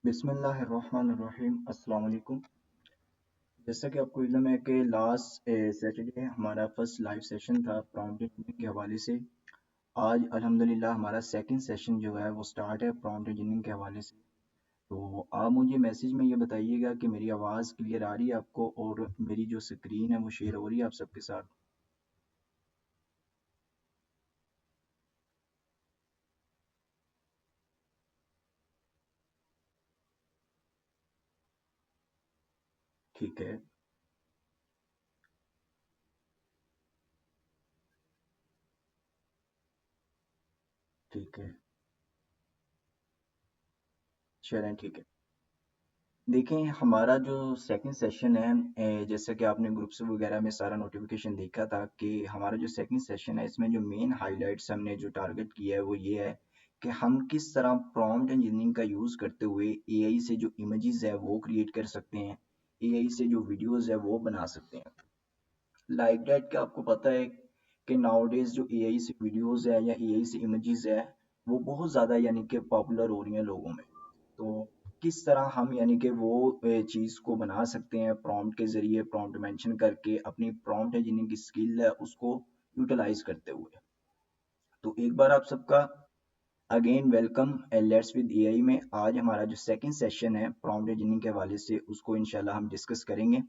बिस्मिल्लाहिर्रहमानिर्रहीम अस्सलाम वालेकुम। जैसा कि आपको इल्म है कि लास्ट सैटरडे हमारा फर्स्ट लाइव सेशन था प्रॉम्प्ट इंजीनियरिंग के हवाले से। आज अल्हम्दुलिल्लाह हमारा सेकंड सेशन जो है वो स्टार्ट है प्रॉम्प्ट इंजीनियरिंग के हवाले से। तो आप मुझे मैसेज में ये बताइएगा कि मेरी आवाज़ क्लियर आ रही है आपको और मेरी जो स्क्रीन है वो शेयर हो रही है आप सबके साथ। ठीक है, ठीक है, चलें ठीक है। देखें हमारा जो सेकंड सेशन है, जैसा कि आपने ग्रुप्स वगैरह में सारा नोटिफिकेशन देखा था कि हमारा जो सेकंड सेशन है इसमें जो मेन हाइलाइट्स हमने जो टारगेट किया है वो ये है कि हम किस तरह प्रॉम्प्ट इंजीनियरिंग का यूज़ करते हुए एआई से जो इमेजेस है वो क्रिएट कर सकते हैं, एआई से जो वीडियोस है वो बना सकते हैं। लाइक दैट कि आपको पता है कि नाउडेज जो एआई से वीडियोस है या एआई से इमेजेस है वो बहुत ज़्यादा यानी कि पॉपुलर हो रही हैं लोगों में। तो किस तरह हम यानी कि वो चीज़ को बना सकते हैं प्रॉम्प्ट के ज़रिए, प्रॉम्प्ट मेंशन करके अपनी प्रॉम्प्ट इंजीनियरिंग की स्किल है उसको यूटिलाइज करते हुए। तो एक बार आप सबका again welcome let's with AI में। आज हमारा जो सेकंड सेशन है प्रॉम्प्ट इंजीनियरिंग के हवाले से उसको इंशाल्लाह हम डिस्कस करेंगे।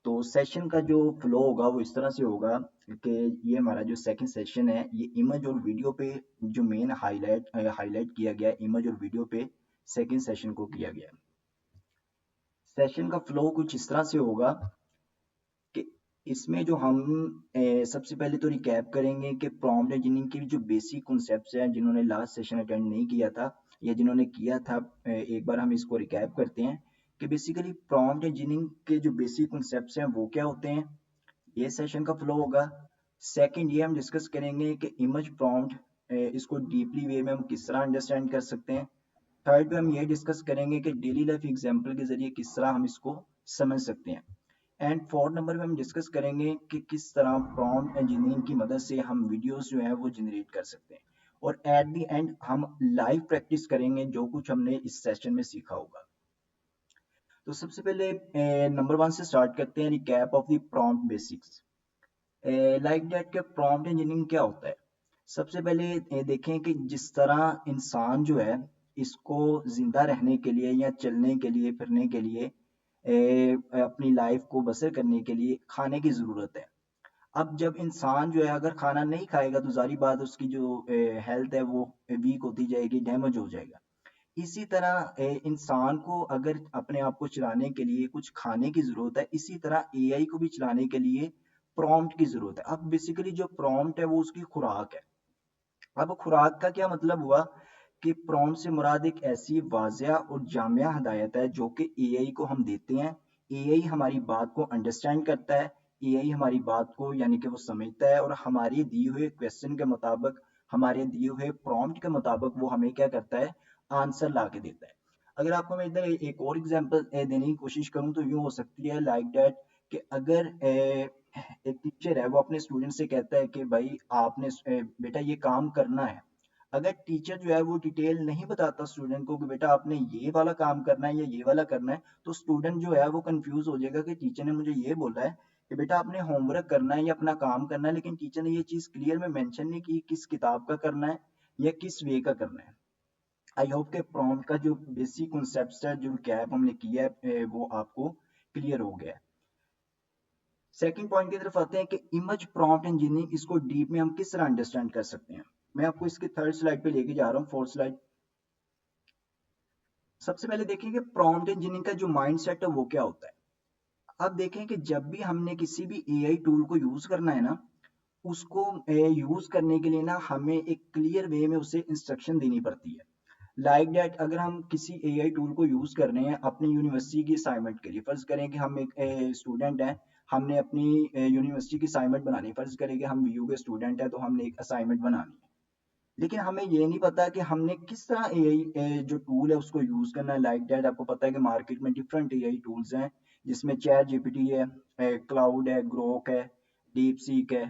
तो सेशन का जो फ्लो होगा वो इस तरह से होगा कि ये हमारा जो सेकंड सेशन है ये इमेज और वीडियो पे जो मेन हाईलाइट किया गया है, इमेज और वीडियो पे सेकंड सेशन को किया गया है। सेशन का फ्लो कुछ इस तरह से होगा कि इसमें जो हम सबसे पहले तो रिकैप करेंगे कि प्रॉम्प्ट इंजीनियरिंग की जो बेसिक कॉन्सेप्ट्स हैं जिन्होंने लास्ट सेशन अटेंड नहीं किया था या जिन्होंने किया था, एक बार हम इसको रिकैप करते हैं कि बेसिकली प्रॉम्प्ट इंजीनियरिंग के जो बेसिक कॉन्सेप्ट्स हैं वो क्या होते हैं। ये सेशन का फ्लो होगा। सेकंड ये हम डिस्कस करेंगे कि इमेज प्रॉम्प्ट इसको डीपली वे में हम किस तरह अंडरस्टैंड कर सकते हैं। थर्ड पे हम ये डिस्कस करेंगे कि डेली लाइफ एग्जांपल के जरिए किस तरह हम इसको समझ सकते हैं। एंड फोर्थ नंबर पे हम डिस्कस करेंगे कि किस तरह प्रॉम्प्ट इंजीनियरिंग की मदद से हम वीडियोस जो है वो जनरेट कर सकते हैं। और एट द एंड हम लाइव प्रैक्टिस करेंगे जो कुछ हमने इस सेशन में सीखा होगा। तो सबसे पहले नंबर वन से स्टार्ट करते हैं, recap of the prompt basics. Like that के प्रॉम्प्ट इंजीनियरिंग क्या होता है। सबसे पहले देखें कि जिस तरह इंसान जो है इसको जिंदा रहने के लिए या चलने के लिए फिरने के लिए अपनी लाइफ को बसर करने के लिए खाने की ज़रूरत है। अब जब इंसान जो है अगर खाना नहीं खाएगा तो जारी बात उसकी जो हेल्थ है वो वीक होती जाएगी, डैमेज हो जाएगा। इसी तरह इंसान को अगर अपने आप को चलाने के लिए कुछ खाने की ज़रूरत है, इसी तरह एआई को भी चलाने के लिए प्रॉम्प्ट की ज़रूरत है। अब बेसिकली जो प्रॉम्प्ट है वो उसकी खुराक है। अब खुराक का क्या मतलब हुआ कि प्रॉम्प्ट से मुराद एक ऐसी वाज़िया और जामिया हदायत है जो कि एआई को हम देते हैं। एआई हमारी बात को अंडरस्टैंड करता है, एआई हमारी बात को यानी कि वो समझता है और हमारे दिए हुए क्वेश्चन के मुताबिक, हमारे दिए हुए प्रॉम्प्ट के मुताबिक वो हमें क्या करता है, आंसर ला के देता है। अगर आपको मैं इधर एक और एग्जांपल देने की कोशिश करूं तो यूं हो सकती है लाइक दैट कि अगर एक टीचर है वो अपने स्टूडेंट से कहता है कि भाई आपने बेटा ये काम करना है। अगर टीचर जो है वो डिटेल नहीं बताता स्टूडेंट को कि बेटा आपने ये वाला काम करना है या ये वाला करना है, तो स्टूडेंट जो है वो कंफ्यूज हो जाएगा कि टीचर ने मुझे ये बोला है कि बेटा आपने होमवर्क करना है या अपना काम करना है, लेकिन टीचर ने ये चीज क्लियर में मेंशन नहीं की किस किताब का करना है या किस वे का करना है। आई होप के प्रॉम्प्ट का जो बेसिक कॉन्सेप्ट है जो कैप हमने किया है वो आपको क्लियर हो गया है। सेकंड पॉइंट की तरफ आते हैं कि इमेज प्रॉम्प्ट इंजीनियरिंग इसको डीप में हम किस तरह अंडरस्टैंड कर सकते हैं। मैं आपको इसके थर्ड स्लाइड पे लेके जा रहा हूँ, फोर्थ स्लाइड। सबसे पहले देखें कि प्रॉम्प्ट इंजीनियरिंग का जो माइंडसेट है वो क्या होता है। अब देखें कि जब भी हमने किसी भी एआई टूल को यूज करना है ना, उसको यूज करने के लिए ना हमें एक क्लियर वे में उसे इंस्ट्रक्शन देनी पड़ती है। लाइक दैट अगर हम किसी एआई टूल को यूज कर रहे हैं अपनी यूनिवर्सिटी की असाइनमेंट के लिए, फर्ज करें कि हम एक स्टूडेंट हैं, हमने अपनी यूनिवर्सिटी की असाइनमेंट बनानी है। फर्ज करें कि हम वीयू के स्टूडेंट हैं तो हमने एक असाइनमेंट बनानी है, लेकिन हमें ये नहीं पता कि हमने किस तरह एआई जो टूल है उसको यूज करना है। लाइक दैट आपको पता है कि मार्केट में डिफरेंट एआई टूल्स हैं जिसमें चैट जीपीटी है, क्लाउड है, ग्रोक है, डीप सीक है,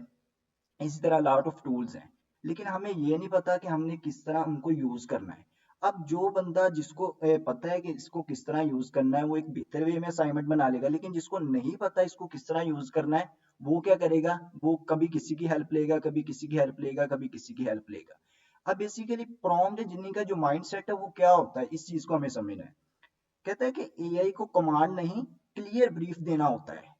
इसी तरह लॉट ऑफ टूल्स हैं। लेकिन हमें ये नहीं पता कि हमने किस तरह उनको यूज करना है। अब जो बंदा जिसको पता है कि इसको किस तरह यूज करना है वो एक बेहतर वे में असाइनमेंट बना लेगा, लेकिन जिसको नहीं पता इसको किस तरह यूज करना है वो क्या करेगा, वो कभी किसी की हेल्प लेगा, कभी किसी की हेल्प लेगा, कभी किसी की हेल्प लेगा। अब बेसिकली प्रॉम्प्ट इंजीनियरिंग का जो माइंड सेट है वो क्या होता है, इस चीज को हमें समझना है। कहता है कि एआई को कमांड नहीं, क्लियर ब्रीफ देना होता है।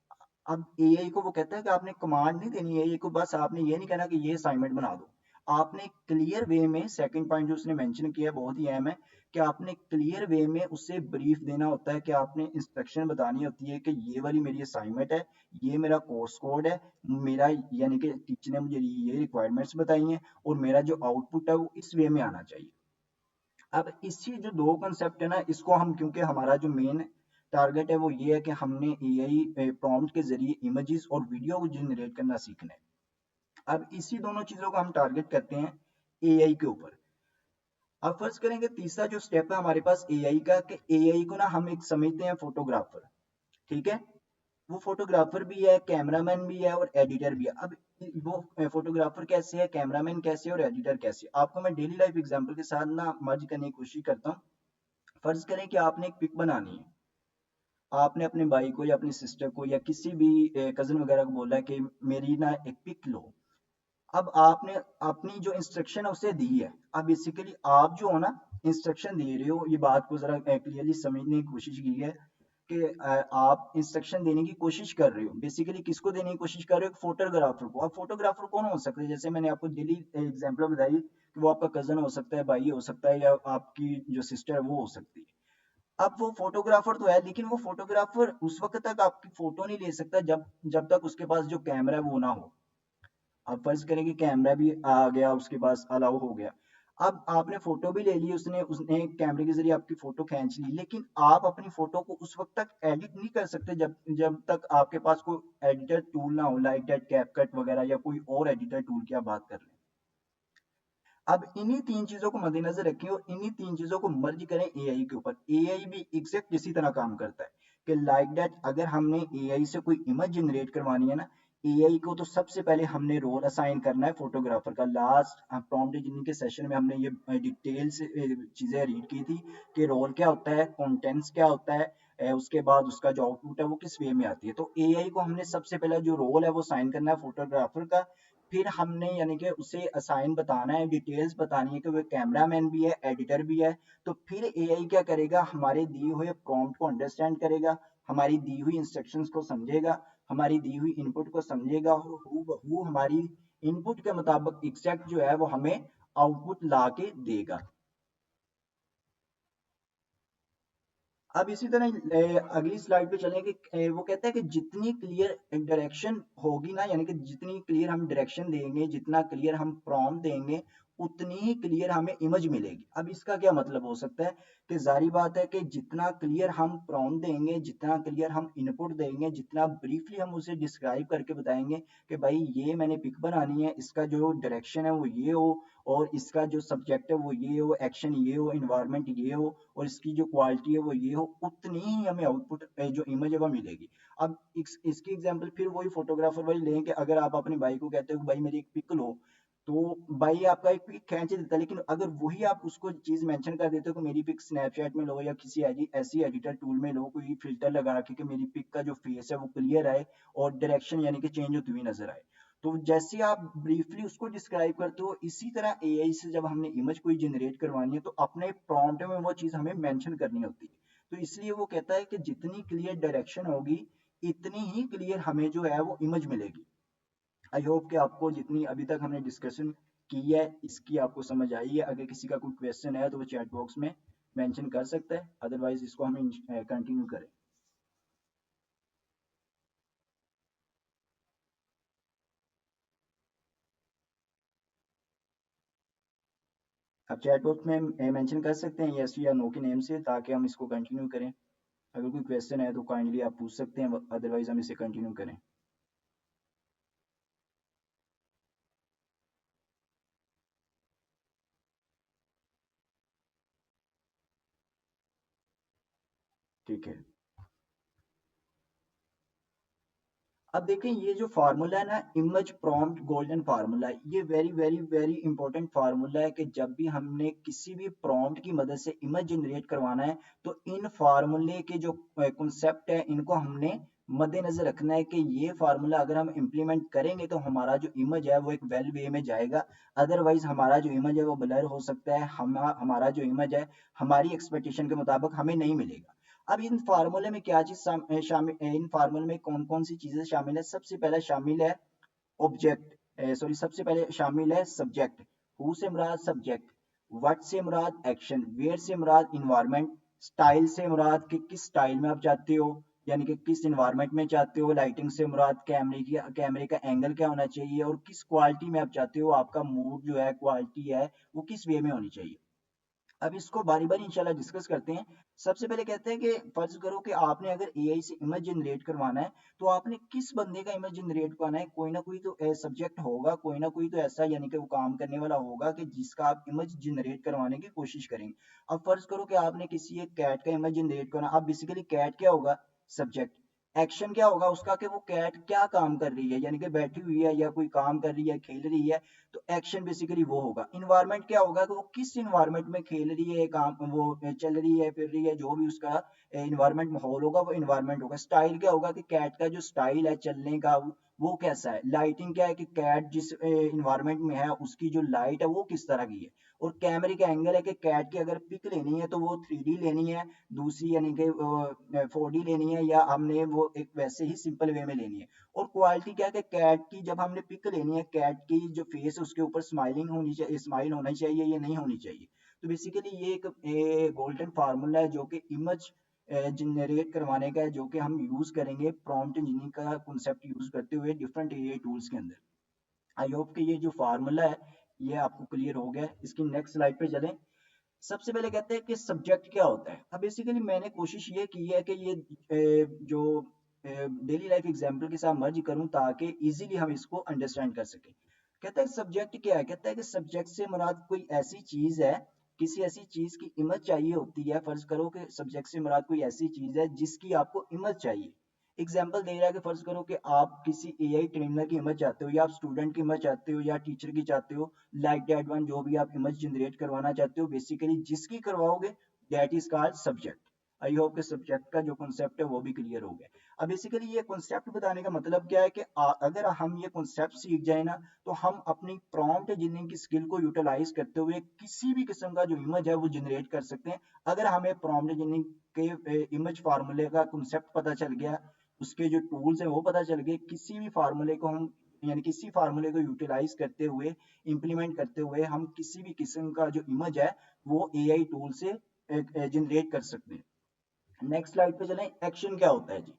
अब एआई को वो कहता है कि आपने कमांड नहीं देनी है, एआई को बस आपने ये नहीं कहना कि ये असाइनमेंट बना दो। आपने क्लियर वे में, सेकंड पॉइंट जो उसने मेंशन किया है बहुत ही अहम है, कि आपने क्लियर वे में उससे ब्रीफ देना होता है, कि आपने इंस्ट्रक्शन बतानी होती है कि ये वाली मेरी असाइनमेंट है, ये मेरा कोर्स कोड है, मेरा यानी कि टीचर ने मुझे ये रिक्वायरमेंट्स बताई हैं, और मेरा जो आउटपुट है वो इस वे में आना चाहिए। अब इसी जो दो कंसेप्ट है ना, इसको हम, क्योंकि हमारा जो मेन टारगेट है वो ये है कि हमने एआई प्रॉम्प्ट के जरिए इमेजेस और वीडियो को जनरेट करना सीखना है। अब इसी दोनों चीजों को हम टारगेट करते हैं एआई के ऊपर। अब फर्ज करेंगे तीसरा जो स्टेप है हमारे पास एआई का, कि एआई को ना हम एक समझते हैं फोटोग्राफर। ठीक है, वो फोटोग्राफर भी है, कैमरामैन भी है और एडिटर भी है। अब वो फोटोग्राफर कैसे है, कैमरामैन कैसे है और एडिटर कैसे है, आपको मैं डेली लाइफ एग्जांपल के साथ ना मर्ज करने की कोशिश करता हूँ। फर्ज करें कि आपने एक पिक बनानी है, आपने अपने भाई को या अपनी सिस्टर को या किसी भी कजन वगैरह को बोला है कि मेरी ना एक पिक लो। अब आपने अपनी जो इंस्ट्रक्शन है उसे दी है। अब बेसिकली आप जो हो ना, इंस्ट्रक्शन दे रहे हो, ये बात को जरा क्लियरली समझने की कोशिश की है कि आप इंस्ट्रक्शन देने की कोशिश कर रहे हो, बेसिकली किसको देने की कोशिश कर रहे हो, फोटोग्राफर को। अब फोटोग्राफर कौन हो सकता है, जैसे मैंने आपको डेली एग्जाम्पल बताई कि वो आपका कजन हो सकता है, भाई हो सकता है, या आपकी जो सिस्टर है वो हो सकती है। अब वो फोटोग्राफर तो है, लेकिन वो फोटोग्राफर उस वक्त तक आपकी फोटो नहीं ले सकता जब जब तक उसके पास जो कैमरा है वो ना हो। अब फर्ज करें कि कैमरा भी आ गया उसके पास, अलाउ हो गया। अब आपने फोटो भी ले ली, उसने उसने कैमरे के जरिए आपकी फोटो खींच ली, लेकिन आप अपनी फोटो को उस वक्त तक एडिट नहीं कर सकते जब जब तक आपके पास कोई एडिटर टूल ना हो, लाइक दैट कैपकट वगैरह या कोई और एडिटर टूल की आप बात कर लें। अब इन्हीं तीन चीजों को मद्देनजर रखें और इन्हीं तीन चीजों को मर्ज करें एआई के ऊपर। एआई भी एग्जैक्ट इसी तरह काम करता है कि लाइक दैट अगर हमने एआई से कोई इमेज जनरेट करवानी है ना, एआई को तो सबसे पहले हमने रोल असाइन करना है फोटोग्राफर का। लास्ट प्रॉम्प्ट इंजीनियरिंग के सेशन में हमने ये डिटेल से चीजें रीड की थी कि रोल क्या होता है, कंटेंट्स क्या होता है, उसके बाद उसका जो आउटपुट है वो किस वे में आती है। तो एआई को हमने सबसे पहले जो रोल है वो साइन करना है फोटोग्राफर का। फिर हमने यानी कि उसे असाइन बताना है, डिटेल्स बतानी है कि वो कैमरामैन भी है, एडिटर भी है। तो फिर एआई क्या करेगा, हमारे दिए हुए प्रॉम्प्ट को अंडरस्टैंड करेगा, हमारी दी हुई इंस्ट्रक्शंस को समझेगा, हमारी दी हुई इनपुट को समझेगा, और हूबहू हमारी इनपुट के मुताबिक एग्जैक्ट जो है वो हमें आउटपुट ला के देगा। अब इसी तरह अगली स्लाइड पे चलें कि वो कहता है कि जितनी क्लियर डायरेक्शन होगी ना, यानी कि जितनी क्लियर हम डायरेक्शन देंगे, जितना क्लियर हम प्रॉम्प्ट देंगे, उतनी ही क्लियर हमें इमेज मिलेगी। अब इसका क्या मतलब हो सकता है, कि जारी बात है कि जितना क्लियर हम प्रॉम्प्ट देंगे, जितना क्लियर हम इनपुट देंगे, जितना ब्रीफली हम उसे डिस्क्राइब करके बताएंगे कि भाई ये मैंने पिक बनानी है, इसका जो डायरेक्शन है वो ये हो, और इसका जो सब्जेक्ट है वो ये हो, एक्शन ये हो, इन्वायरमेंट ये हो, और इसकी जो क्वालिटी है वो ये हो, उतनी ही हमें आउटपुट जो इमेज है वो मिलेगी। अब इसकी एग्जांपल फिर वही फोटोग्राफर वाली लें, कि अगर आप अपने भाई को कहते हो कि भाई मेरी एक पिक लो, तो भाई आपका एक पिक खींच देता है, लेकिन अगर वही आप उसको चीज मेंशन कर देते हो कि मेरी पिक स्नैपचैट में लो या किसी ऐसी एडिटर टूल में लो, कोई फिल्टर लगा के मेरी पिक का जो फेस है वो क्लियर आए और डायरेक्शन यानी कि चेंज होती हुई नजर आए, तो जैसे आप ब्रीफली उसको डिस्क्राइब करते हो, इसी तरह एआई से जब हमने इमेज कोई जनरेट करवानी है तो अपने प्रॉम्प्ट में वो चीज हमें मेंशन करनी होती है। तो इसलिए वो कहता है कि जितनी क्लियर डायरेक्शन होगी, इतनी ही क्लियर हमें जो है वो इमेज मिलेगी। आई होप कि आपको जितनी अभी तक हमने डिस्कशन की है इसकी आपको समझ आई है। अगर किसी का कोई क्वेश्चन है तो वो चैट बॉक्स में मेंशन कर सकता है, अदरवाइज इसको हम कंटिन्यू करें। आप चैट बॉक्स में मेंशन कर सकते हैं यस या नो के नेम से, ताकि हम इसको कंटिन्यू करें। अगर कोई क्वेश्चन है तो काइंडली आप पूछ सकते हैं, अदरवाइज हम इसे कंटिन्यू करें। ठीक है। अब देखें ये जो फार्मूला है ना, इमेज प्रॉम्प्ट गोल्डन फार्मूला, ये very very very important formula है कि जब भी हमने किसी भी प्रॉम्प्ट की मदद से इमेज जनरेट करवाना है तो इन फार्मूले के जो कॉन्सेप्ट है इनको हमने मद्देनजर रखना है कि ये फार्मूला अगर हम इम्प्लीमेंट करेंगे तो हमारा जो इमेज है वो एक वेल वे में जाएगा, अदरवाइज हमारा जो इमेज है वो ब्लर हो सकता है, हमारा जो इमेज है हमारी एक्सपेक्टेशन के मुताबिक हमें नहीं मिलेगा। अब इन फार्मूले में क्या चीज शामिल, इन फार्मूले में कौन कौन सी चीजें शामिल है? सबसे पहले शामिल है ऑब्जेक्ट, सॉरी सबसे पहले शामिल है सब्जेक्ट, हु से मुराद सब्जेक्ट, व्हाट से मुराद एक्शन, वेयर से मुराद इन्वायरमेंट, स्टाइल से मुराद कि किस स्टाइल में आप चाहते हो, यानी कि किस इन्वायरमेंट में चाहते हो, लाइटिंग से मुराद कैमरे का एंगल क्या होना चाहिए, और किस क्वालिटी में आप चाहते हो, आपका मूड जो है क्वालिटी है वो किस वे में होनी चाहिए। अब इसको बारी बारी इंशाल्लाह डिस्कस करते हैं। सबसे पहले कहते हैं कि फर्ज करो कि आपने अगर एआई से इमेज जनरेट करवाना है तो आपने किस बंदे का इमेज जनरेट करवाना है, कोई ना कोई तो सब्जेक्ट होगा, कोई ना कोई तो ऐसा यानी कि वो काम करने वाला होगा कि जिसका आप इमेज जनरेट करवाने की कोशिश करेंगे। अब फर्ज करो कि आपने किसी एक कैट का इमेज जनरेट करना, अब बेसिकली कैट क्या होगा? सब्जेक्ट। एक्शन क्या होगा उसका कि वो कैट क्या काम कर रही है, यानी कि बैठी हुई है या कोई काम कर रही है, खेल रही है, तो एक्शन बेसिकली वो होगा। इन्वायरमेंट क्या होगा कि वो किस इन्वायरमेंट में खेल रही है, काम वो चल रही है, फिर रही है, जो भी उसका इन्वायरमेंट माहौल होगा वो इन्वायरमेंट होगा। स्टाइल क्या होगा कि कैट का जो स्टाइल है चलने का वो कैसा है। लाइटिंग क्या है कि कैट जिस इन्वायरमेंट में है उसकी जो लाइट है वो किस तरह की है। और कैमरे का एंगल है कि कैट की अगर पिक लेनी है तो वो 3D लेनी है, दूसरी यानी कि 4D लेनी है, या हमने वो एक वैसे ही सिंपल वे में लेनी है। और क्वालिटी क्या है कि कैट की जब हमने पिक लेनी है, कैट की जो फेस है उसके ऊपर स्माइलिंग होनी चाहिए, स्माइल होना चाहिए या नहीं होनी चाहिए। तो बेसिकली ये एक गोल्डन फार्मूला है जो कि इमेज जनरेट करवाने का है, जो कि हम यूज करेंगे प्रॉम्प्ट इंजीनियरिंग का कॉन्सेप्ट यूज करते हुए डिफरेंट एआई टूल्स के अंदर। आई होप कि ये जो फार्मूला है ये आपको क्लियर हो गया है। इसकी नेक्स्ट स्लाइड पे चलें। सबसे पहले कहते हैं कि सब्जेक्ट क्या होता है। अब बेसिकली मैंने कोशिश ये की है कि ये जो डेली लाइफ एग्जांपल के साथ मर्ज करूं ताकि इजीली हम इसको अंडरस्टैंड कर सकें। कहता है सब्जेक्ट क्या है? कहता है कि सब्जेक्ट से मुराद कोई ऐसी चीज है, किसी ऐसी चीज की इमेज चाहिए होती है। फर्ज करो कि सब्जेक्ट से मुराद कोई ऐसी चीज है जिसकी आपको इमेज चाहिए। एग्जाम्पल दे रहा है कि फर्ज करो कि आप किसी एआई ट्रेनर की इमेज चाहते हो, या आप स्टूडेंट की इमेज चाहते हो, या टीचर की चाहते हो, लाइक दैट वन, जो भी आप इमेज जनरेट करवाना चाहते हो, बेसिकली जिसकी करवाओगे that is called subject. I hope के सब्जेक्ट का जो कॉन्सेप्ट है वो भी क्लियर हो गया। अब बेसिकली ये कॉन्सेप्ट बताने का मतलब क्या है कि अगर हम ये कॉन्सेप्ट सीख जाए ना तो हम अपनी प्रॉम्प्ट इंजीनियरिंग की स्किल को यूटिलाइज करते हुए किसी भी किस्म का जो इमेज है वो जनरेट कर सकते हैं। अगर हमें प्रॉम्प्ट इंजीनियरिंग के इमेज फार्मूले का कॉन्सेप्ट पता चल गया, उसके जो टूल्स हैं वो पता चल गए, किसी भी फार्मूले को हम यानी किसी फार्मूले को यूटिलाइज करते हुए, इंप्लीमेंट करते हुए हम किसी भी किस्म का जो इमेज है वो एआई टूल से जनरेट कर सकते हैं। नेक्स्ट स्लाइड पे चलें। एक्शन क्या होता है जी?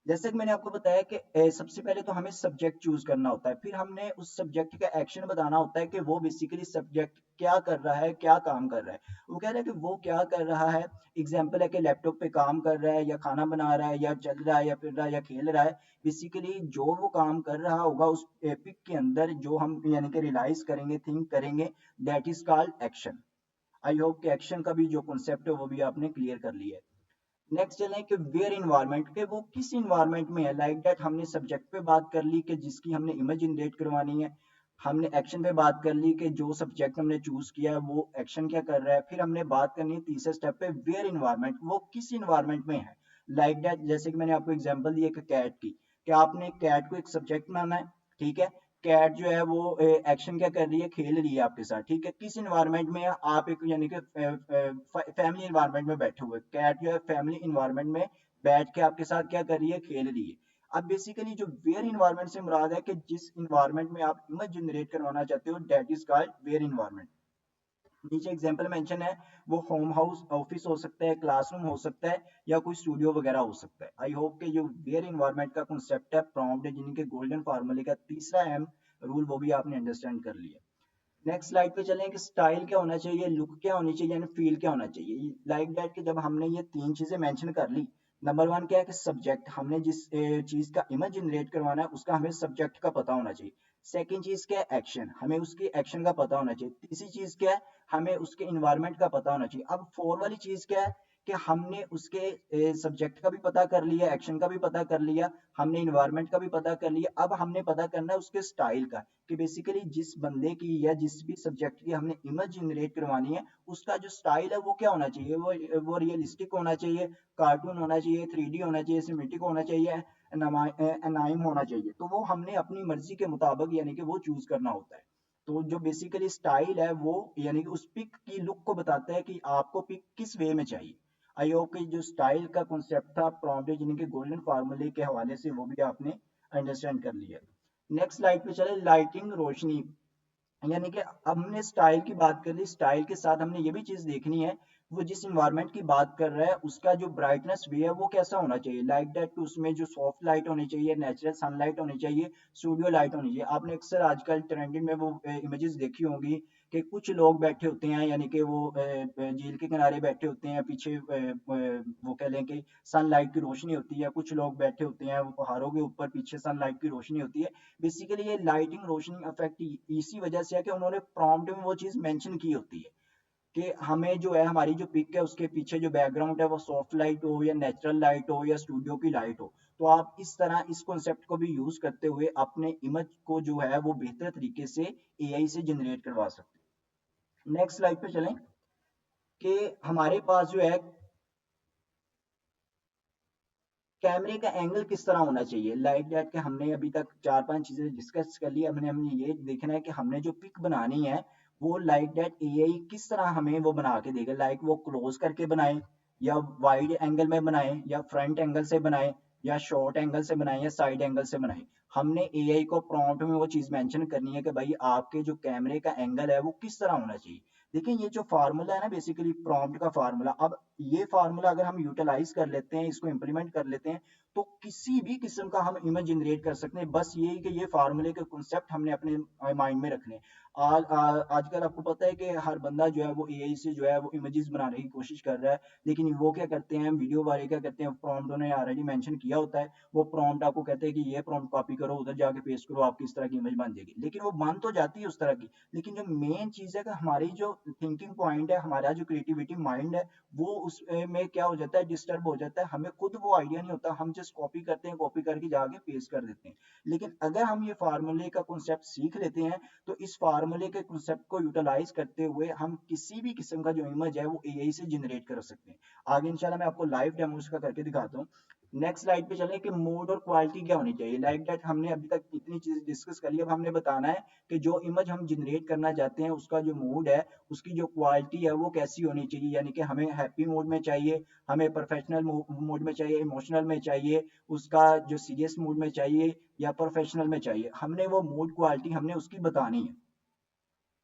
जैसे कि मैंने आपको बताया कि सबसे पहले तो हमें सब्जेक्ट चूज करना होता है, फिर हमने उस सब्जेक्ट का एक्शन बताना होता है कि वो बेसिकली सब्जेक्ट क्या कर रहा है, क्या काम कर रहा है। वो कह रहा है कि वो क्या कर रहा है। एग्जाम्पल है कि लैपटॉप पे काम कर रहा है, या खाना बना रहा है, या चल रहा है, या फिर रहा है, या खेल रहा है। बेसिकली जो वो काम कर रहा होगा उस पिक के अंदर जो हम यानी कि रियलाइज करेंगे, थिंक करेंगे, that is called action. I hope कि एक्शन का भी जो कॉन्सेप्ट है वो भी आपने क्लियर कर लिया है। नेक्स्ट चलें कि वेयर इन्वायरमेंट के वो किस इन्वायरमेंट में है। लाइक दैट हमने सब्जेक्ट पे बात कर ली कि जिसकी हमने इमेज जनरेट करवानी है, हमने एक्शन पे बात कर ली कि जो सब्जेक्ट हमने चूज किया है वो एक्शन क्या कर रहा है, फिर हमने बात करनी है तीसरे स्टेप पे वेयर इन्वायरमेंट, वो किस इन्वायरमेंट में है। लाइक दैट जैसे कि मैंने आपको एग्जांपल दिया कि कैट की, कि आपने कैट को एक सब्जेक्ट बनाना है, ठीक है। कैट जो है वो एक्शन क्या कर रही है, खेल रही है आपके साथ, ठीक है। किस इन्वायरमेंट में है? आप एक यानी कि फैमिली इन्वायरमेंट में बैठे हुए, कैट जो है फैमिली इन्वायरमेंट में बैठ के आपके साथ क्या कर रही है, खेल रही है। अब बेसिकली जो वेयर इन्वायरमेंट से मुराद है कि जिस इन्वायरमेंट में आप इमेज जनरेट करवाना चाहते हो that is called where environment. नीचे एग्जांपल मेंशन है, वो होम हाउस ऑफिस हो सकता है, क्लासरूम हो सकता है, या कोई स्टूडियो वगैरह हो सकता है। आई होप कि जो वेयर इन्वायरमेंट का कॉन्सेप्ट है प्रॉम्प्ट इंजीनियरिंग के गोल्डन फार्मूले का तीसरा अहम रूल वो भी आपने अंडरस्टैंड कर लिया। नेक्स्ट स्लाइड पे चलें कि स्टाइल क्या होना चाहिए, लुक क्या होनी चाहिए, यानी फील क्या होना चाहिए। लाइक दैट कि जब हमने ये तीन चीजें मेंशन कर ली, नंबर वन क्या है कि सब्जेक्ट, हमने जिस चीज का इमेज जनरेट करवाना है उसका हमें सब्जेक्ट का पता होना चाहिए। सेकंड चीज क्या है, एक्शन, हमें उसके एक्शन का पता होना चाहिए। तीसरी चीज क्या है, हमें उसके इन्वायरमेंट का पता होना चाहिए। अब फोर वाली चीज क्या है कि हमने उसके सब्जेक्ट का भी पता कर लिया, एक्शन का भी पता कर लिया, हमने इन्वायरमेंट का भी पता कर लिया, अब हमने पता करना है उसके स्टाइल का, कि बेसिकली जिस बंदे की या जिस भी सब्जेक्ट की हमने इमेज जनरेट करवानी है, उसका जो स्टाइल है वो क्या होना चाहिए, वो रियलिस्टिक होना चाहिए, कार्टून होना चाहिए, 3D होना चाहिए, सिमेट्रिक होना चाहिए, एनाइम होना चाहिए। तो वो हमने अपनी मर्जी के मुताबिक यानी कि वो चूज करना होता है। तो जो बेसिकली स्टाइल है वो यानी कि उस पिक की लुक को बताता है कि आपको पिक किस वे में चाहिए। आई होप कि जो स्टाइल का कॉन्सेप्ट था प्रॉम्प्ट यानी कि गोल्डन फार्मूले के हवाले से वो भी आपने अंडरस्टैंड कर लिया। नेक्स्ट स्लाइड पे चले, लाइटिंग, रोशनी। यानी कि अब हमने स्टाइल की बात कर ली, स्टाइल के साथ हमने ये भी चीज देखनी है वो जिस इन्वायरमेंट की बात कर रहा है उसका जो ब्राइटनेस भी है वो कैसा होना चाहिए, लाइक दैट उसमें जो सॉफ्ट लाइट होनी चाहिए, नेचुरल सनलाइट होनी चाहिए, स्टूडियो लाइट होनी चाहिए। आपने अक्सर आजकल ट्रेंडिंग में वो इमेजेस देखी होंगी कि कुछ लोग बैठे होते हैं यानी कि वो झील के किनारे बैठे होते हैं, पीछे वो कह लें कि सनलाइट की रोशनी होती है, कुछ लोग बैठे होते हैं वो पहाड़ों के ऊपर, पीछे सनलाइट की रोशनी होती है। बेसिकली ये लाइटिंग रोशनी इफेक्ट इसी वजह से है कि उन्होंने प्रॉम्प्ट में वो चीज मेंशन की होती है कि हमें जो है हमारी जो पिक है उसके पीछे जो बैकग्राउंड है वो सॉफ्ट लाइट हो या नेचुरल लाइट हो या स्टूडियो की लाइट हो। तो आप इस तरह इस कॉन्सेप्ट को भी यूज करते हुए अपने इमेज को जो है वो बेहतर तरीके से एआई से जनरेट करवा सकते हैं। नेक्स्ट स्लाइड पे चलें कि हमारे पास जो है कैमरे का एंगल किस तरह होना चाहिए, लाइक दैट कि हमने अभी तक 4-5 चीजें डिस्कस कर ली, हमने ये देखना है कि हमने जो पिक बनानी है वो लाइक दैट एआई किस तरह हमें वो बना के देगा, लाइक वो क्लोज करके बनाए या वाइड एंगल में बनाए या फ्रंट एंगल से बनाए या शॉर्ट एंगल से बनाए या साइड एंगल से बनाए। हमने एआई को प्रॉम्प्ट में वो चीज मेंशन करनी है कि भाई आपके जो कैमरे का एंगल है वो किस तरह होना चाहिए। देखिए ये जो फार्मूला है ना बेसिकली प्रॉम्प्ट का फार्मूला, अब ये फार्मूला अगर हम यूटिलाइज कर लेते हैं, इसको इंप्लीमेंट कर लेते हैं, तो किसी भी किस्म का हम इमेज जनरेट कर सकते हैं। बस यही कि ये फार्मूले के कॉन्सेप्ट हमने अपने माइंड में रखने। आजकल आपको पता है कि हर बंदा जो है वो एआई से जो है वो इमेजेस बनाने की कोशिश कर रहा है, लेकिन वो क्या करते हैं, वीडियो वाले क्या करते हैं, प्रॉम्प्ट उन्होंने ऑलरेडी मेंशन किया होता है, वो प्रॉम्प्ट आपको कहते हैं कि ये प्रॉम्प्ट कॉपी करो, उधर जाके पेस्ट करो, आपकी इस तरह की इमेज बन जाएगी। लेकिन वो बन तो जाती है उस तरह की, लेकिन जो मेन चीज है कि हमारी जो थिंकिंग पॉइंट है, हमारा जो क्रिएटिविटी माइंड है, वो उसमें क्या हो जाता है, डिस्टर्ब हो जाता है, हमें खुद वो आइडिया नहीं होता, हम जस्ट कॉपी करते हैं, कॉपी करके जाके पेस्ट कर देते हैं। लेकिन अगर हम ये फार्मूले का कॉन्सेप्ट सीख लेते हैं तो इस फार्मूले के कॉन्सेप्ट को यूटिलाइज करते हुए हम किसी भी किस्म का जो इमेज है वो एआई से जनरेट कर सकते हैं। आगे इंशाल्लाह मैं आपको लाइव डेमो का करके दिखाता हूँ। नेक्स्ट स्लाइड पे चलें कि मूड और क्वालिटी क्या होनी चाहिए, लाइक दैट हमने अभी तक इतनी चीज डिस्कस कर ली, अब हमने बताना है कि जो इमेज हम जनरेट करना चाहते हैं उसका जो मूड है, उसकी जो क्वालिटी है वो कैसी होनी चाहिए, यानी कि हमें हैप्पी मूड में चाहिए, हमें प्रोफेशनल मूड में चाहिए, इमोशनल में चाहिए, उसका जो सीरियस मूड में चाहिए या प्रोफेशनल में चाहिए, हमने वो मूड क्वालिटी हमने उसकी बतानी है।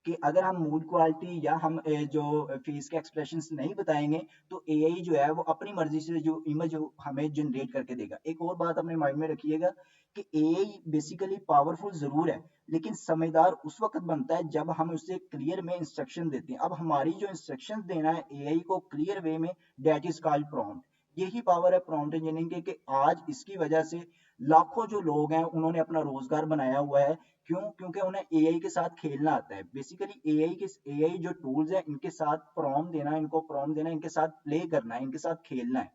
कि अगर हम मूड क्वालिटी या हम जो फेस के एक्सप्रेशंस नहीं बताएंगे तो एआई जो है वो अपनी मर्जी से जो इमेज हमें जनरेट करके देगा। एक और बात अपने माइंड में रखिएगा कि एआई बेसिकली पावरफुल जरूर है, लेकिन समझदार उस वक्त बनता है जब हम उसे क्लियर में इंस्ट्रक्शन देते हैं। अब हमारी जो इंस्ट्रक्शन देना है एआई को क्लियर वे में, दैट इज कॉल्ड प्रॉम्प्ट। यही पावर है प्रॉम्प्ट इंजीनियरिंग के कि आज इसकी वजह से लाखों जो लोग हैं उन्होंने अपना रोजगार बनाया हुआ है। क्यों? क्योंकि उन्हें एआई के साथ खेलना आता है। बेसिकली एआई जो टूल्स हैं इनके साथ प्रॉम्प्ट देना, इनको प्रॉम्प्ट देना, इनके साथ प्ले करना है, इनके साथ खेलना है।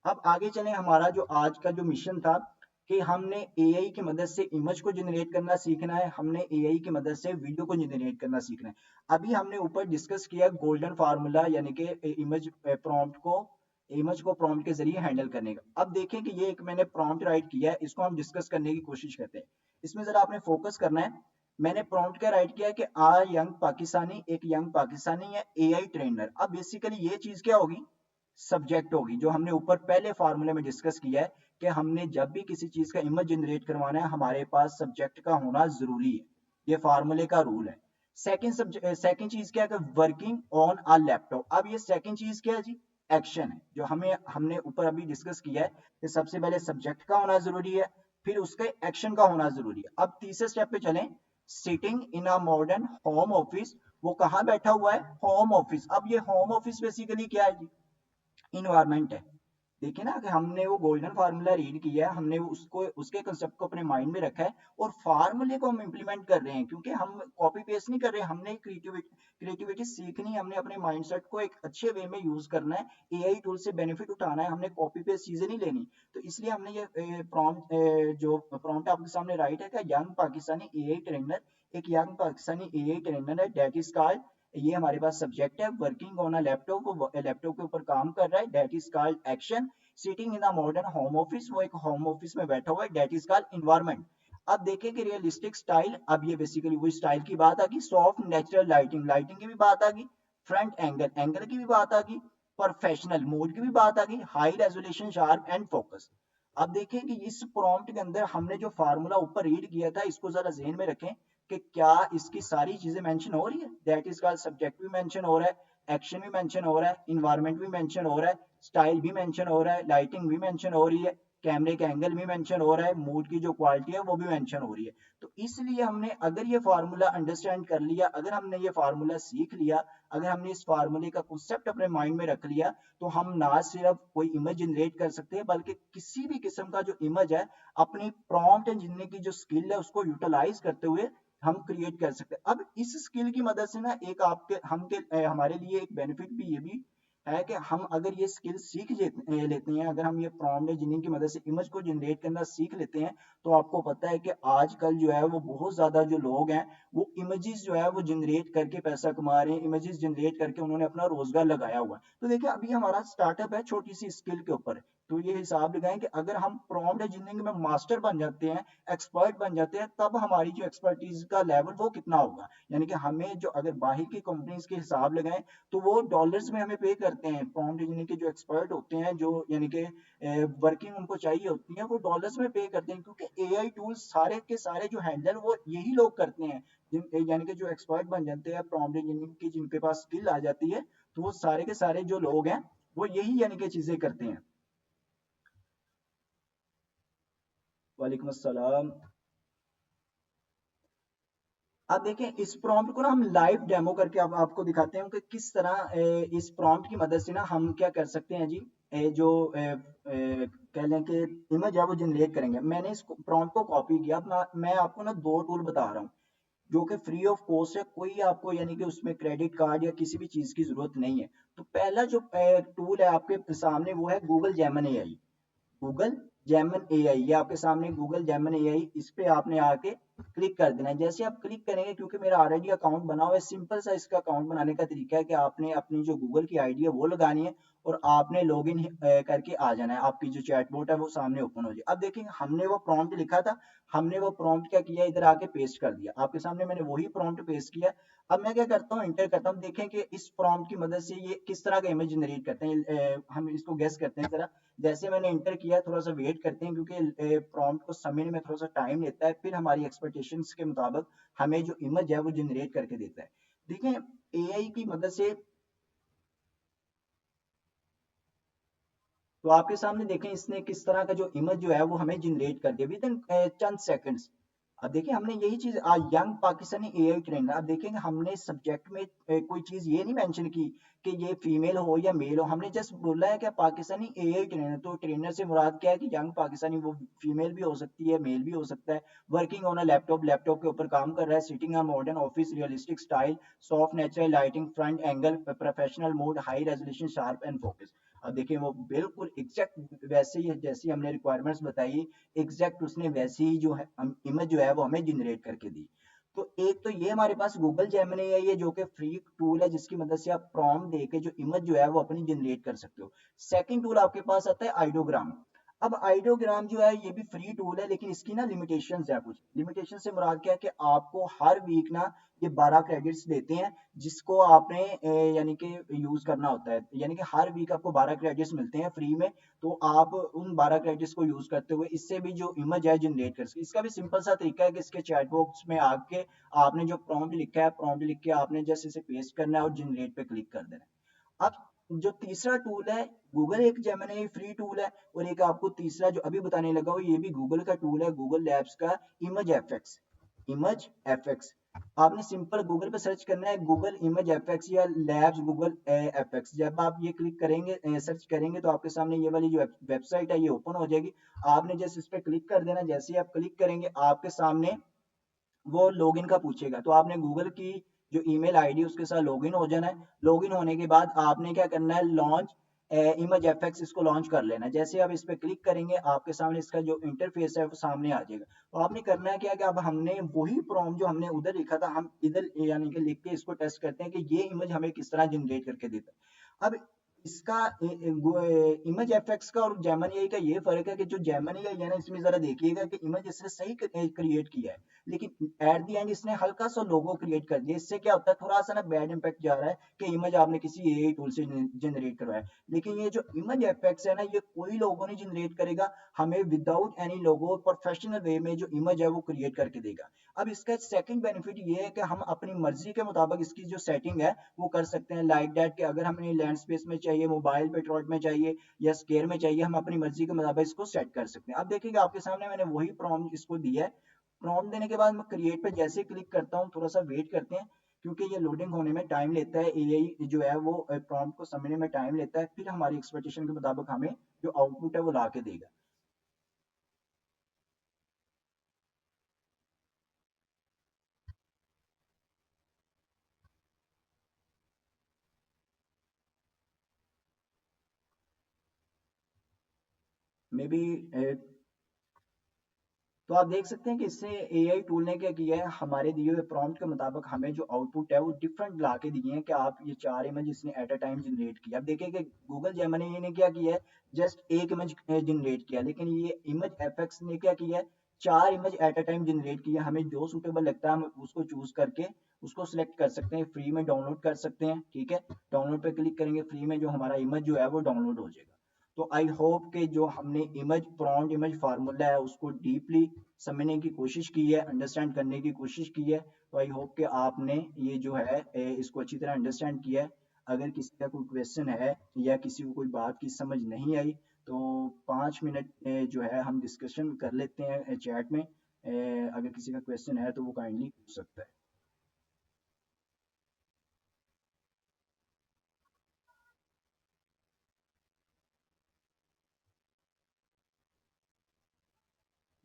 अब आगे चलें, हमारा जो आज का जो मिशन था कि हमने एआई की मदद से इमेज को जनरेट करना सीखना है, हमने एआई की मदद से वीडियो को जनरेट करना सीखना है। अभी हमने ऊपर डिस्कस किया गोल्डन फार्मूला यानी कि इमेज को प्रॉम्प्ट के जरिए हैंडल करने का। अब देखें कि ये एक मैंने प्रॉम्प्ट राइट किया है, इसको हम डिस्कस करने की कोशिश करते हैं। इसमें जरा आपने फोकस करना है। मैंने प्रॉम्प्ट क्या राइट किया है कि आ यंग पाकिस्तानी, एक यंग पाकिस्तानी है एआई ट्रेनर। अब बेसिकली ये चीज क्या होगी, सब्जेक्ट होगी, जो हमने ऊपर पहले फार्मूले में डिस्कस किया है कि हमने जब भी किसी चीज का इमेज जनरेट करवाना है हमारे पास सब्जेक्ट का होना जरूरी है। ये फार्मूले का रूल है। सेकंड चीज क्या है, वर्किंग ऑन अ लैपटॉप। अब ये सेकंड चीज क्या है जी, एक्शन है, जो हमने ऊपर अभी डिस्कस किया है कि सबसे पहले सब्जेक्ट का होना जरूरी है, फिर उसके एक्शन का होना जरूरी है। अब तीसरे स्टेप पे चलें, sitting in a modern home office. वो कहाँ बैठा हुआ है, होम ऑफिस। अब ये होम ऑफिस बेसिकली क्या है जी, इन्वायरमेंट है। देखिए ना कि हमने वो गोल्डन फार्मूला रीड किया है, हमने उसको उसके कंसेप्ट को अपने माइंड में रखा है और फार्मूले को हम इम्प्लीमेंट कर रहे हैं, क्योंकि हम कॉपी पेस्ट नहीं कर रहे हैं, हमने क्रिएटिविटी सीखनी है, हमने अपने माइंडसेट को एक अच्छे वे में यूज करना है, एआई टूल से बेनिफिट उठाना है, हमने कॉपी पेस्ट चीजें नहीं लेनी। तो इसलिए हमने ये प्रॉम्प्ट, जो प्रॉम्प्ट आपके सामने राइट है, क्या यंग पाकिस्तानी एआई ट्रेनर, एक यंग पाकिस्तानी एआई ट्रेनर है, डेट इज कॉल्ड, ये हमारे पास सब्जेक्ट है, वर्किंग ऑन अ लैपटॉप, वो लैपटॉप के ऊपर काम कर रहा है, that is called action, sitting in a modern home office, वो एक होम ऑफिस में बैठा हुआ है, डेट इज कॉल्ड इन्वायरमेंट। अब देखें कि रियलिस्टिक स्टाइल, अब ये बेसिकली वो स्टाइल की बात आ गई, सॉफ्ट नेचुरल लाइटिंग, लाइटिंग की भी बात आ गई, फ्रंट एंगल, एंगल की भी बात आ गई, प्रोफेशनल मोड की भी बात आ गई, high resolution, sharp and focus. अब देखें कि इस प्रॉम्प्ट के अंदर हमने जो फार्मूला ऊपर रीड किया था, इसको जरा ज़हन में रखें कि क्या इसकी सारी चीजें मेंशन हो रही है, दैट इज कॉल्ड सब्जेक्ट भी मेंशन हो रहा है, एक्शन भी मेंशन हो रहा है, इन्वायरमेंट भी मेंशन हो रहा है, स्टाइल भी मेंशन हो रहा है, लाइटिंग भी मेंशन हो रही है, कैमरे का एंगल भी मेंशन हो रहा है, मूड की जो क्वालिटी है वो भी मेंशन हो रही है। तो इसलिए हमने अगर ये फार्मूला अंडरस्टैंड कर लिया, अगर हमने ये फार्मूला सीख लिया, अगर हमने इस फार्मूले का कॉन्सेप्ट अपने माइंड में रख लिया, तो हम ना सिर्फ कोई इमेज जनरेट कर सकते हैं, बल्कि किसी भी किस्म का जो इमेज है, अपनी प्रॉम्प्ट इंजीनियरिंग की जो स्किल है उसको यूटिलाइज करते हुए हम क्रिएट कर सकते हैं। अब इस स्किल की मदद से ना एक आपके हम के हमारे लिए एक बेनिफिट भी ये भी है कि हम अगर ये स्किल सीख लेते हैं, अगर हम ये प्रॉम्प्ट इंजीनियरिंग की मदद से इमेज को जनरेट करना सीख लेते हैं, तो आपको पता है कि आजकल जो है वो बहुत ज्यादा जो लोग हैं वो इमेजेस जो है वो जनरेट करके पैसा कमा रहे हैं, इमेजेस जनरेट करके उन्होंने अपना रोजगार लगाया हुआ है। तो देखिए अभी हमारा स्टार्टअप है छोटी सी स्किल के ऊपर, तो ये हिसाब लगाएं कि अगर हम प्रॉम्प्ट इंजीनियरिंग में मास्टर बन जाते हैं, एक्सपर्ट बन जाते हैं, तब हमारी जो एक्सपर्टीज का लेवल वो कितना होगा, यानी कि हमें जो अगर बाहर की कंपनीज के हिसाब लगाएं तो वो डॉलर्स में हमें पे करते हैं, प्रॉम्प्ट इंजीनियरिंग के जो एक्सपर्ट होते हैं, जो यानी कि वर्किंग उनको चाहिए होती है, वो डॉलर्स में पे करते हैं, क्योंकि एआई टूल्स सारे के सारे जो हैंडल वो यही लोग करते हैं, यानी कि जो एक्सपर्ट बन जाते हैं प्रॉम्प्ट इंजीनियरिंग की, जिनके पास स्किल आ जाती है, तो वो सारे के सारे जो लोग हैं वो यही यानी कि चीजें करते हैं। वालेकुम अस्सलाम। अब देखें इस प्रॉम्प्ट को ना हम लाइव डेमो करके अब आपको दिखाते हैं कि किस तरह इस प्रॉम्प्ट की मदद से ना हम क्या कर सकते हैं जी, जो कह लें कि इमेज है वो जनरेट करेंगे। मैंने इस प्रॉम्प्ट को कॉपी किया, अब मैं आपको ना दो टूल बता रहा हूँ जो कि फ्री ऑफ कॉस्ट है, कोई आपको यानी कि उसमें क्रेडिट कार्ड या किसी भी चीज की जरूरत नहीं है। तो पहला जो टूल है आपके सामने वो है Google Gemini AI, Google Gemini AI, ये आपके सामने गूगल जेमिनी एआई, इस पे आपने आके क्लिक कर देना है। जैसे आप क्लिक करेंगे, क्योंकि मेरा ऑलरेडी अकाउंट बना हुआ है, सिंपल सा इसका अकाउंट बनाने का तरीका है कि आपने अपनी जो गूगल की आईडी है वो लगानी है और आपने लॉग इन करके आ जाना है, आपकी जो चैटबॉट है वो सामने ओपन हो जाए। अब देखेंगे हमने वो प्रॉम्प्ट लिखा था, हमने वो प्रॉम्प्ट क्या किया, इधर आके पेस्ट कर दिया, आपके सामने मैंने वही प्रॉम्प्ट पेस्ट किया। अब मैं क्या करता हूँ, इंटर करता हूँ, देखें कि इस प्रॉम्प्ट की मदद से ये किस तरह का इमेज जनरेट करते हैं, हम इसको गेस करते हैं जरा। जैसे मैंने इंटर किया, थोड़ा सा वेट करते हैं क्योंकि प्रॉम्प्ट को समझने में थोड़ा सा टाइम लेता है, फिर हमारी एक्सपेक्टेशंस के मुताबिक हमें जो इमेज है वो जनरेट करके देता है। देखें एआई की मदद से, तो आपके सामने देखें इसने किस तरह का जो इमेज जो है वो हमें जनरेट कर दिया विद इन चंद सेकंड्स। अब देखिए हमने यही चीज यंग पाकिस्तानी एआई ट्रेनर, अब देखेंगे हमने सब्जेक्ट में कोई चीज ये नहीं मेंशन की कि ये फीमेल हो या मेल हो, हमने जस्ट बोला है कि पाकिस्तानी एआई ट्रेनर, तो ट्रेनर से मुराद क्या है कि यंग पाकिस्तानी, वो फीमेल भी हो सकती है, मेल भी हो सकता है, working on a laptop, laptop के ऊपर काम कर रहा है, sitting a modern office, realistic style, soft natural lighting, front angle, professional mode, high resolution, sharp and focus. अब देखिए वो बिल्कुल एग्जैक्ट वैसे ही है जैसी हमने रिक्वायरमेंट्स बताई, एग्जैक्ट उसने वैसी ही जो है इमेज जो है वो हमें जनरेट करके दी। तो एक तो ये हमारे पास गूगल जेमिनी है, ये जो कि फ्री टूल है जिसकी मदद से आप प्रॉम्प्ट देके जो इमेज जो है वो अपनी जनरेट कर सकते हो। सेकंड टूल आपके पास आता है आइडियोग्राम। अब आइडियोग्राम जो है ये भी फ्री टूल है, लेकिन इसकी ना लिमिटेशंस है, कुछ लिमिटेशन से मुराद क्या है कि आपको हर वीक ना ये 12 क्रेडिट्स देते हैं, जिसको आपने यानी कि यूज करना होता है, यानी कि हर वीक आपको 12 क्रेडिट्स मिलते हैं फ्री में। तो आप उन 12 क्रेडिट्स को यूज करते हुए इससे भी जो इमेज है जनरेट कर सकते। इसका भी सिंपल सा तरीका है कि इसके चैट बॉक्स में आके आपने जो प्रॉम्प्ट लिखा है, प्रॉम्प्ट लिख के आपने जस्ट इसे पेस्ट करना है और जनरेट पे क्लिक कर देना है। अब जो तीसरा टूल है, गूगल एक जेमिनी फ्री टूल है, और एक आपको तीसरा जो अभी बताने लगा हूं ये भी गूगल का टूल है, गूगल लैब्स का इमेज एफएक्स, इमेज एफएक्स। आपने सिंपल गूगल पे सर्च करना है, गूगल इमेज एफएक्स या लैब्स गूगल एफएक्स। जब आप ये क्लिक करेंगे, सर्च करेंगे, तो आपके सामने ये वाली जो वेबसाइट है ये ओपन हो जाएगी। आपने जैसे इस पर क्लिक कर देना, जैसे ही आप क्लिक करेंगे आपके सामने वो लॉगिन का पूछेगा, तो आपने गूगल की जो ईमेल आईडी उसके साथ लॉगिन हो जाना है। लॉगिन होने के बाद आपने क्या करना है, लॉन्च इमेज एफएक्स इसको लॉन्च कर लेना है। जैसे आप इस पर क्लिक करेंगे आपके सामने इसका जो इंटरफेस है वो सामने आ जाएगा। तो आपने करना है क्या कि अब हमने वही प्रॉम्प्ट जो हमने उधर लिखा था हम इधर यानी कि लिख के इसको टेस्ट करते हैं कि ये इमेज हमें किस तरह जनरेट करके देता है। अब इसका इमेज एफएक्स का और जेमिनी का ये फर्क है कि जो जेमिनी का है ना, इसमें जरा देखिएगा कि इमेज इसने सही क्रिएट किया है, लेकिन एट द एंड इसने हल्का सा लोगो क्रिएट कर दिया। इससे क्या होता है, थोड़ा सा ना बैड इम्पैक्ट जा रहा है कि इमेज आपने किसी एआई टूल से जनरेट करवाया है। लेकिन ये जो इमेज एफेक्ट्स है ना, ये कोई लोगो नहीं जनरेट करेगा, हमें विदाउट एनी लोगो प्रोफेशनल वे में जो इमेज है वो क्रिएट करके देगा। अब इसका सेकंड बेनिफिट ये है कि हम अपनी मर्जी के मुताबिक इसकी जो सेटिंग है वो कर सकते हैं, लाइक दैट कि अगर हमें लैंड स्पेस में चाहिए, मोबाइल पेट्रोल में चाहिए या स्केयर में चाहिए, हम अपनी मर्जी के मुताबिक इसको सेट कर सकते हैं। अब देखिएगा आपके सामने मैंने वही प्रॉम्प्ट इसको दिया है। प्रॉम्प्ट देने के बाद मैं क्रिएट पे जैसे क्लिक करता हूँ, थोड़ा सा वेट करते हैं क्योंकि ये लोडिंग होने में टाइम लेता है। एआई जो है वो प्रॉम्प्ट को समझने में टाइम लेता है, फिर हमारी एक्सपेक्टेशन के मुताबिक हमें जो आउटपुट है वो ला के देगा। मे बी तो आप देख सकते हैं कि इससे एआई टूल ने क्या किया है, हमारे दिए हुए प्रॉम्प्ट के मुताबिक हमें जो आउटपुट है वो डिफरेंट ला के दिए हैं कि आप ये 4 इमेज इसने एट अ टाइम जनरेट किया। अब देखिए कि गूगल जेमिनी ने क्या किया है, जस्ट एक इमेज जनरेट किया, लेकिन ये इमेज एफएक्स ने क्या किया है, 4 image at a time generate किया। हमें जो सूटेबल लगता है हम उसको चूज करके उसको सिलेक्ट कर सकते हैं, फ्री में डाउनलोड कर सकते हैं। ठीक है, डाउनलोड पे क्लिक करेंगे, फ्री में जो हमारा इमेज जो है वो डाउनलोड हो जाएगा। तो आई होप कि जो हमने इमेज प्रॉम्प्ट इमेज फार्मूला है उसको डीपली समझने की कोशिश की है, अंडरस्टैंड करने की कोशिश की है। तो आई होप कि आपने ये जो है इसको अच्छी तरह अंडरस्टैंड किया है। अगर किसी का कोई क्वेश्चन है या किसी को कोई बात की समझ नहीं आई तो 5 मिनट जो है हम डिस्कशन कर लेते हैं चैट में। अगर किसी का क्वेश्चन है तो वो काइंडली पूछ सकता है।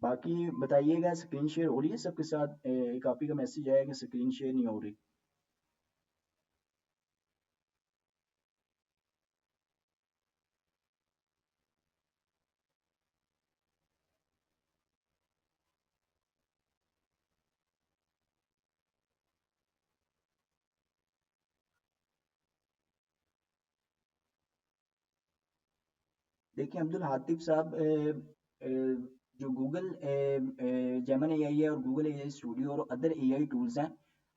बाकी बताइएगा, स्क्रीन शेयर हो रही है सबके साथ? एक आप ही का मैसेज आया कि स्क्रीन शेयर नहीं हो रही। देखिए अब्दुल हातिब साहब, जो गूगल जेमिनी एआई है और गूगल एआई स्टूडियो और अदर एआई टूल्स हैं,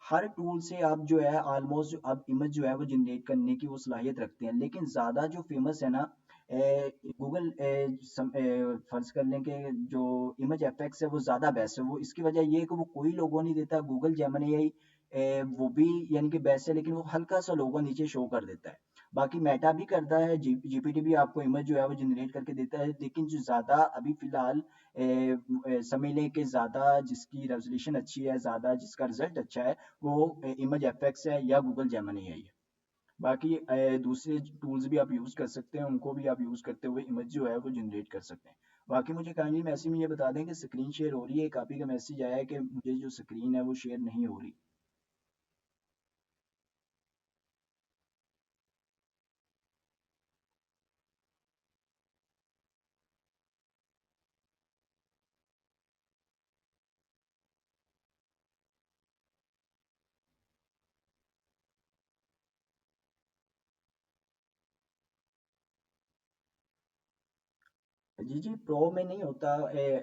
हर टूल से आप जो है ऑलमोस्ट अब इमेज जो है वो जनरेट करने की वो सलाहियत रखते हैं। लेकिन ज़्यादा जो फेमस है ना, गूगल फर्ज कर लें कि जो इमेज एफएक्स है वो ज़्यादा बेस्ट है। वो इसकी वजह ये है कि वो कोई लोगो नहीं देता। गूगल जेमिनी एआई वो भी यानी कि बेस्ट है, लेकिन वो हल्का सा लोगो नीचे शो कर देता है। बाकी मेटा भी करता है, जीपीटी भी आपको इमेज जो है वो जनरेट करके देता है, लेकिन जो ज़्यादा अभी फ़िलहाल समझ लें कि ज़्यादा जिसकी रेजोल्यूशन अच्छी है, ज़्यादा जिसका रिजल्ट अच्छा है, वो इमेज एफएक्स है या गूगल जेमिनी है। बाकी दूसरे टूल्स भी आप यूज़ कर सकते हैं, उनको भी आप यूज़ करते हुए इमेज जो है वो जनरेट कर सकते हैं। बाकी मुझे काइंडली मैसेज में ये बता दें कि स्क्रीन शेयर हो रही है। एक आप ही का मैसेज आया है कि मुझे जो स्क्रीन है वो शेयर नहीं हो रही। जी जी, प्रो में नहीं होता,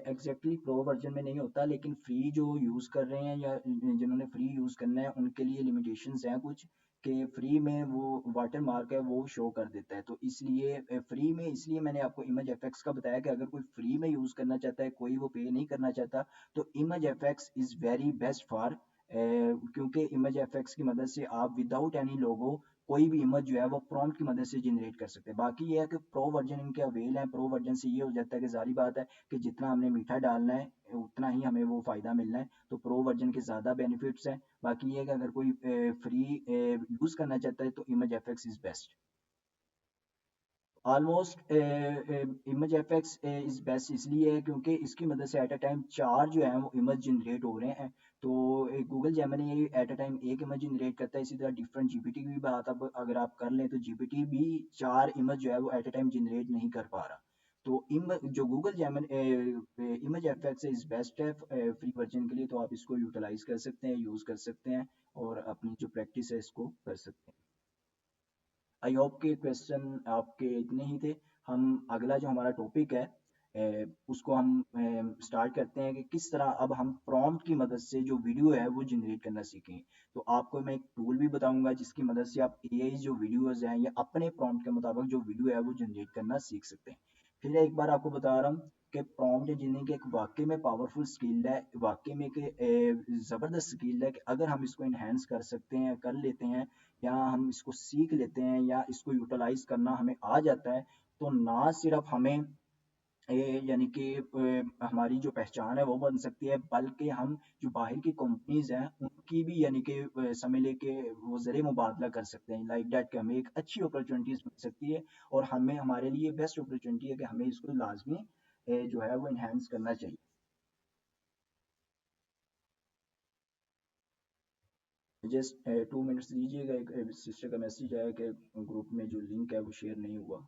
एग्जैक्टली प्रो वर्जन में नहीं होता, लेकिन फ्री जो यूज़ कर रहे हैं या जिन्होंने फ्री यूज़ करना है उनके लिए लिमिटेशंस हैं कुछ, कि फ्री में वो वाटर मार्क है वो शो कर देता है। तो इसलिए फ्री में, इसलिए मैंने आपको इमेज एफएक्स का बताया कि अगर कोई फ्री में यूज़ करना चाहता है, कोई वो पे नहीं करना चाहता, तो image FX is very best for क्योंकि इमेज एफएक्स की मदद से आप विदाउट एनी लोगो कोई भी इमेज जो है वो प्रॉम्प्ट की मदद से जनरेट कर सकते हैं। बाकी ये है कि प्रो वर्जन इनके अवेल है, प्रो वर्जन से ये हो जाता है कि जारी बात है कि जितना हमने मीठा डालना है उतना ही हमें वो फ़ायदा मिलना है, तो प्रो वर्जन के ज़्यादा बेनिफिट्स हैं। बाकी ये है कि अगर कोई फ्री यूज़ करना चाहता है तो image FX is best. Almost image FX is best इसलिए है क्योंकि इसकी मदद से एट अ टाइम 4 जो है वो इमेज जनरेट हो रहे हैं। तो Google Gemini at a time एक इमेज जनरेट करता है। इसी तरह डिफरेंट जीपीटी की भी बात अब अगर आप कर लें तो जीपीटी भी 4 इमेज जो है वो एट अ टाइम जनरेट नहीं कर पा रहा। तो जो Google Gemini image FX is best है फ्री वर्जन के लिए, तो आप इसको यूटिलाइज कर सकते हैं, यूज़ कर सकते हैं और अपनी जो प्रैक्टिस है इसको कर सकते हैं। आई होप के क्वेश्चन आपके इतने ही थे। हम अगला जो हमारा टॉपिक है उसको हम स्टार्ट करते हैं कि किस तरह अब हम प्रॉम्प्ट की मदद से जो वीडियो है वो जनरेट करना सीखें। तो आपको मैं एक टूल भी बताऊंगा जिसकी मदद से आप एआई जो वीडियोस हैं या अपने प्रॉम्प्ट के मुताबिक जो वीडियो है वो जनरेट करना सीख सकते हैं। फिर एक बार आपको बता रहा हूँ कि प्रॉम्प्ट इंजीनियरिंग की एक वाकई में पावरफुल स्किल है, वाकई में एक ज़बरदस्त स्किल है कि अगर हम इसको इन्हेंस कर सकते हैं, कर लेते हैं या हम इसको सीख लेते हैं या इसको यूटिलाइज करना हमें आ जाता है, तो ना सिर्फ हमें यानी कि हमारी जो पहचान है वो बन सकती है, बल्कि हम जो बाहर की कंपनीज हैं उनकी भी यानी कि समझ लेके वो ज़रिए मुबादला कर सकते हैं। लाइक डैट कि हमें एक अच्छी अपॉर्चुनिटीज़ मिल सकती है और हमें हमारे लिए बेस्ट अपॉर्चुनिटी है कि हमें इसको लाजमी जो है वो इन्हेंस करना चाहिए। जस्ट 2 मिनट्स दीजिएगा, एक सिस्टर का मैसेज आया कि ग्रुप में जो लिंक है वो शेयर नहीं हुआ।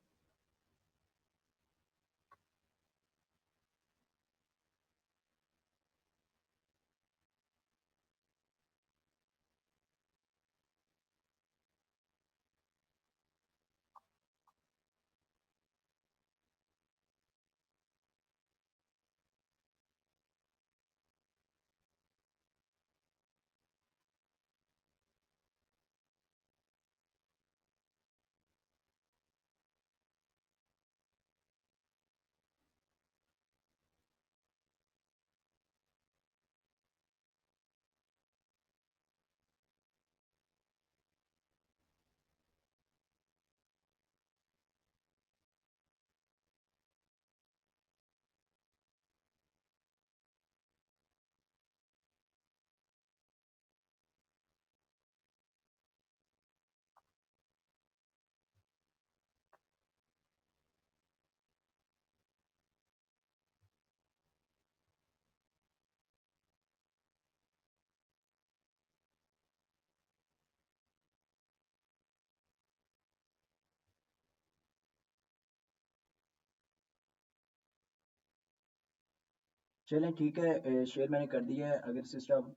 चलें ठीक है, शेयर मैंने कर दिया है। अगर सिस्टर आप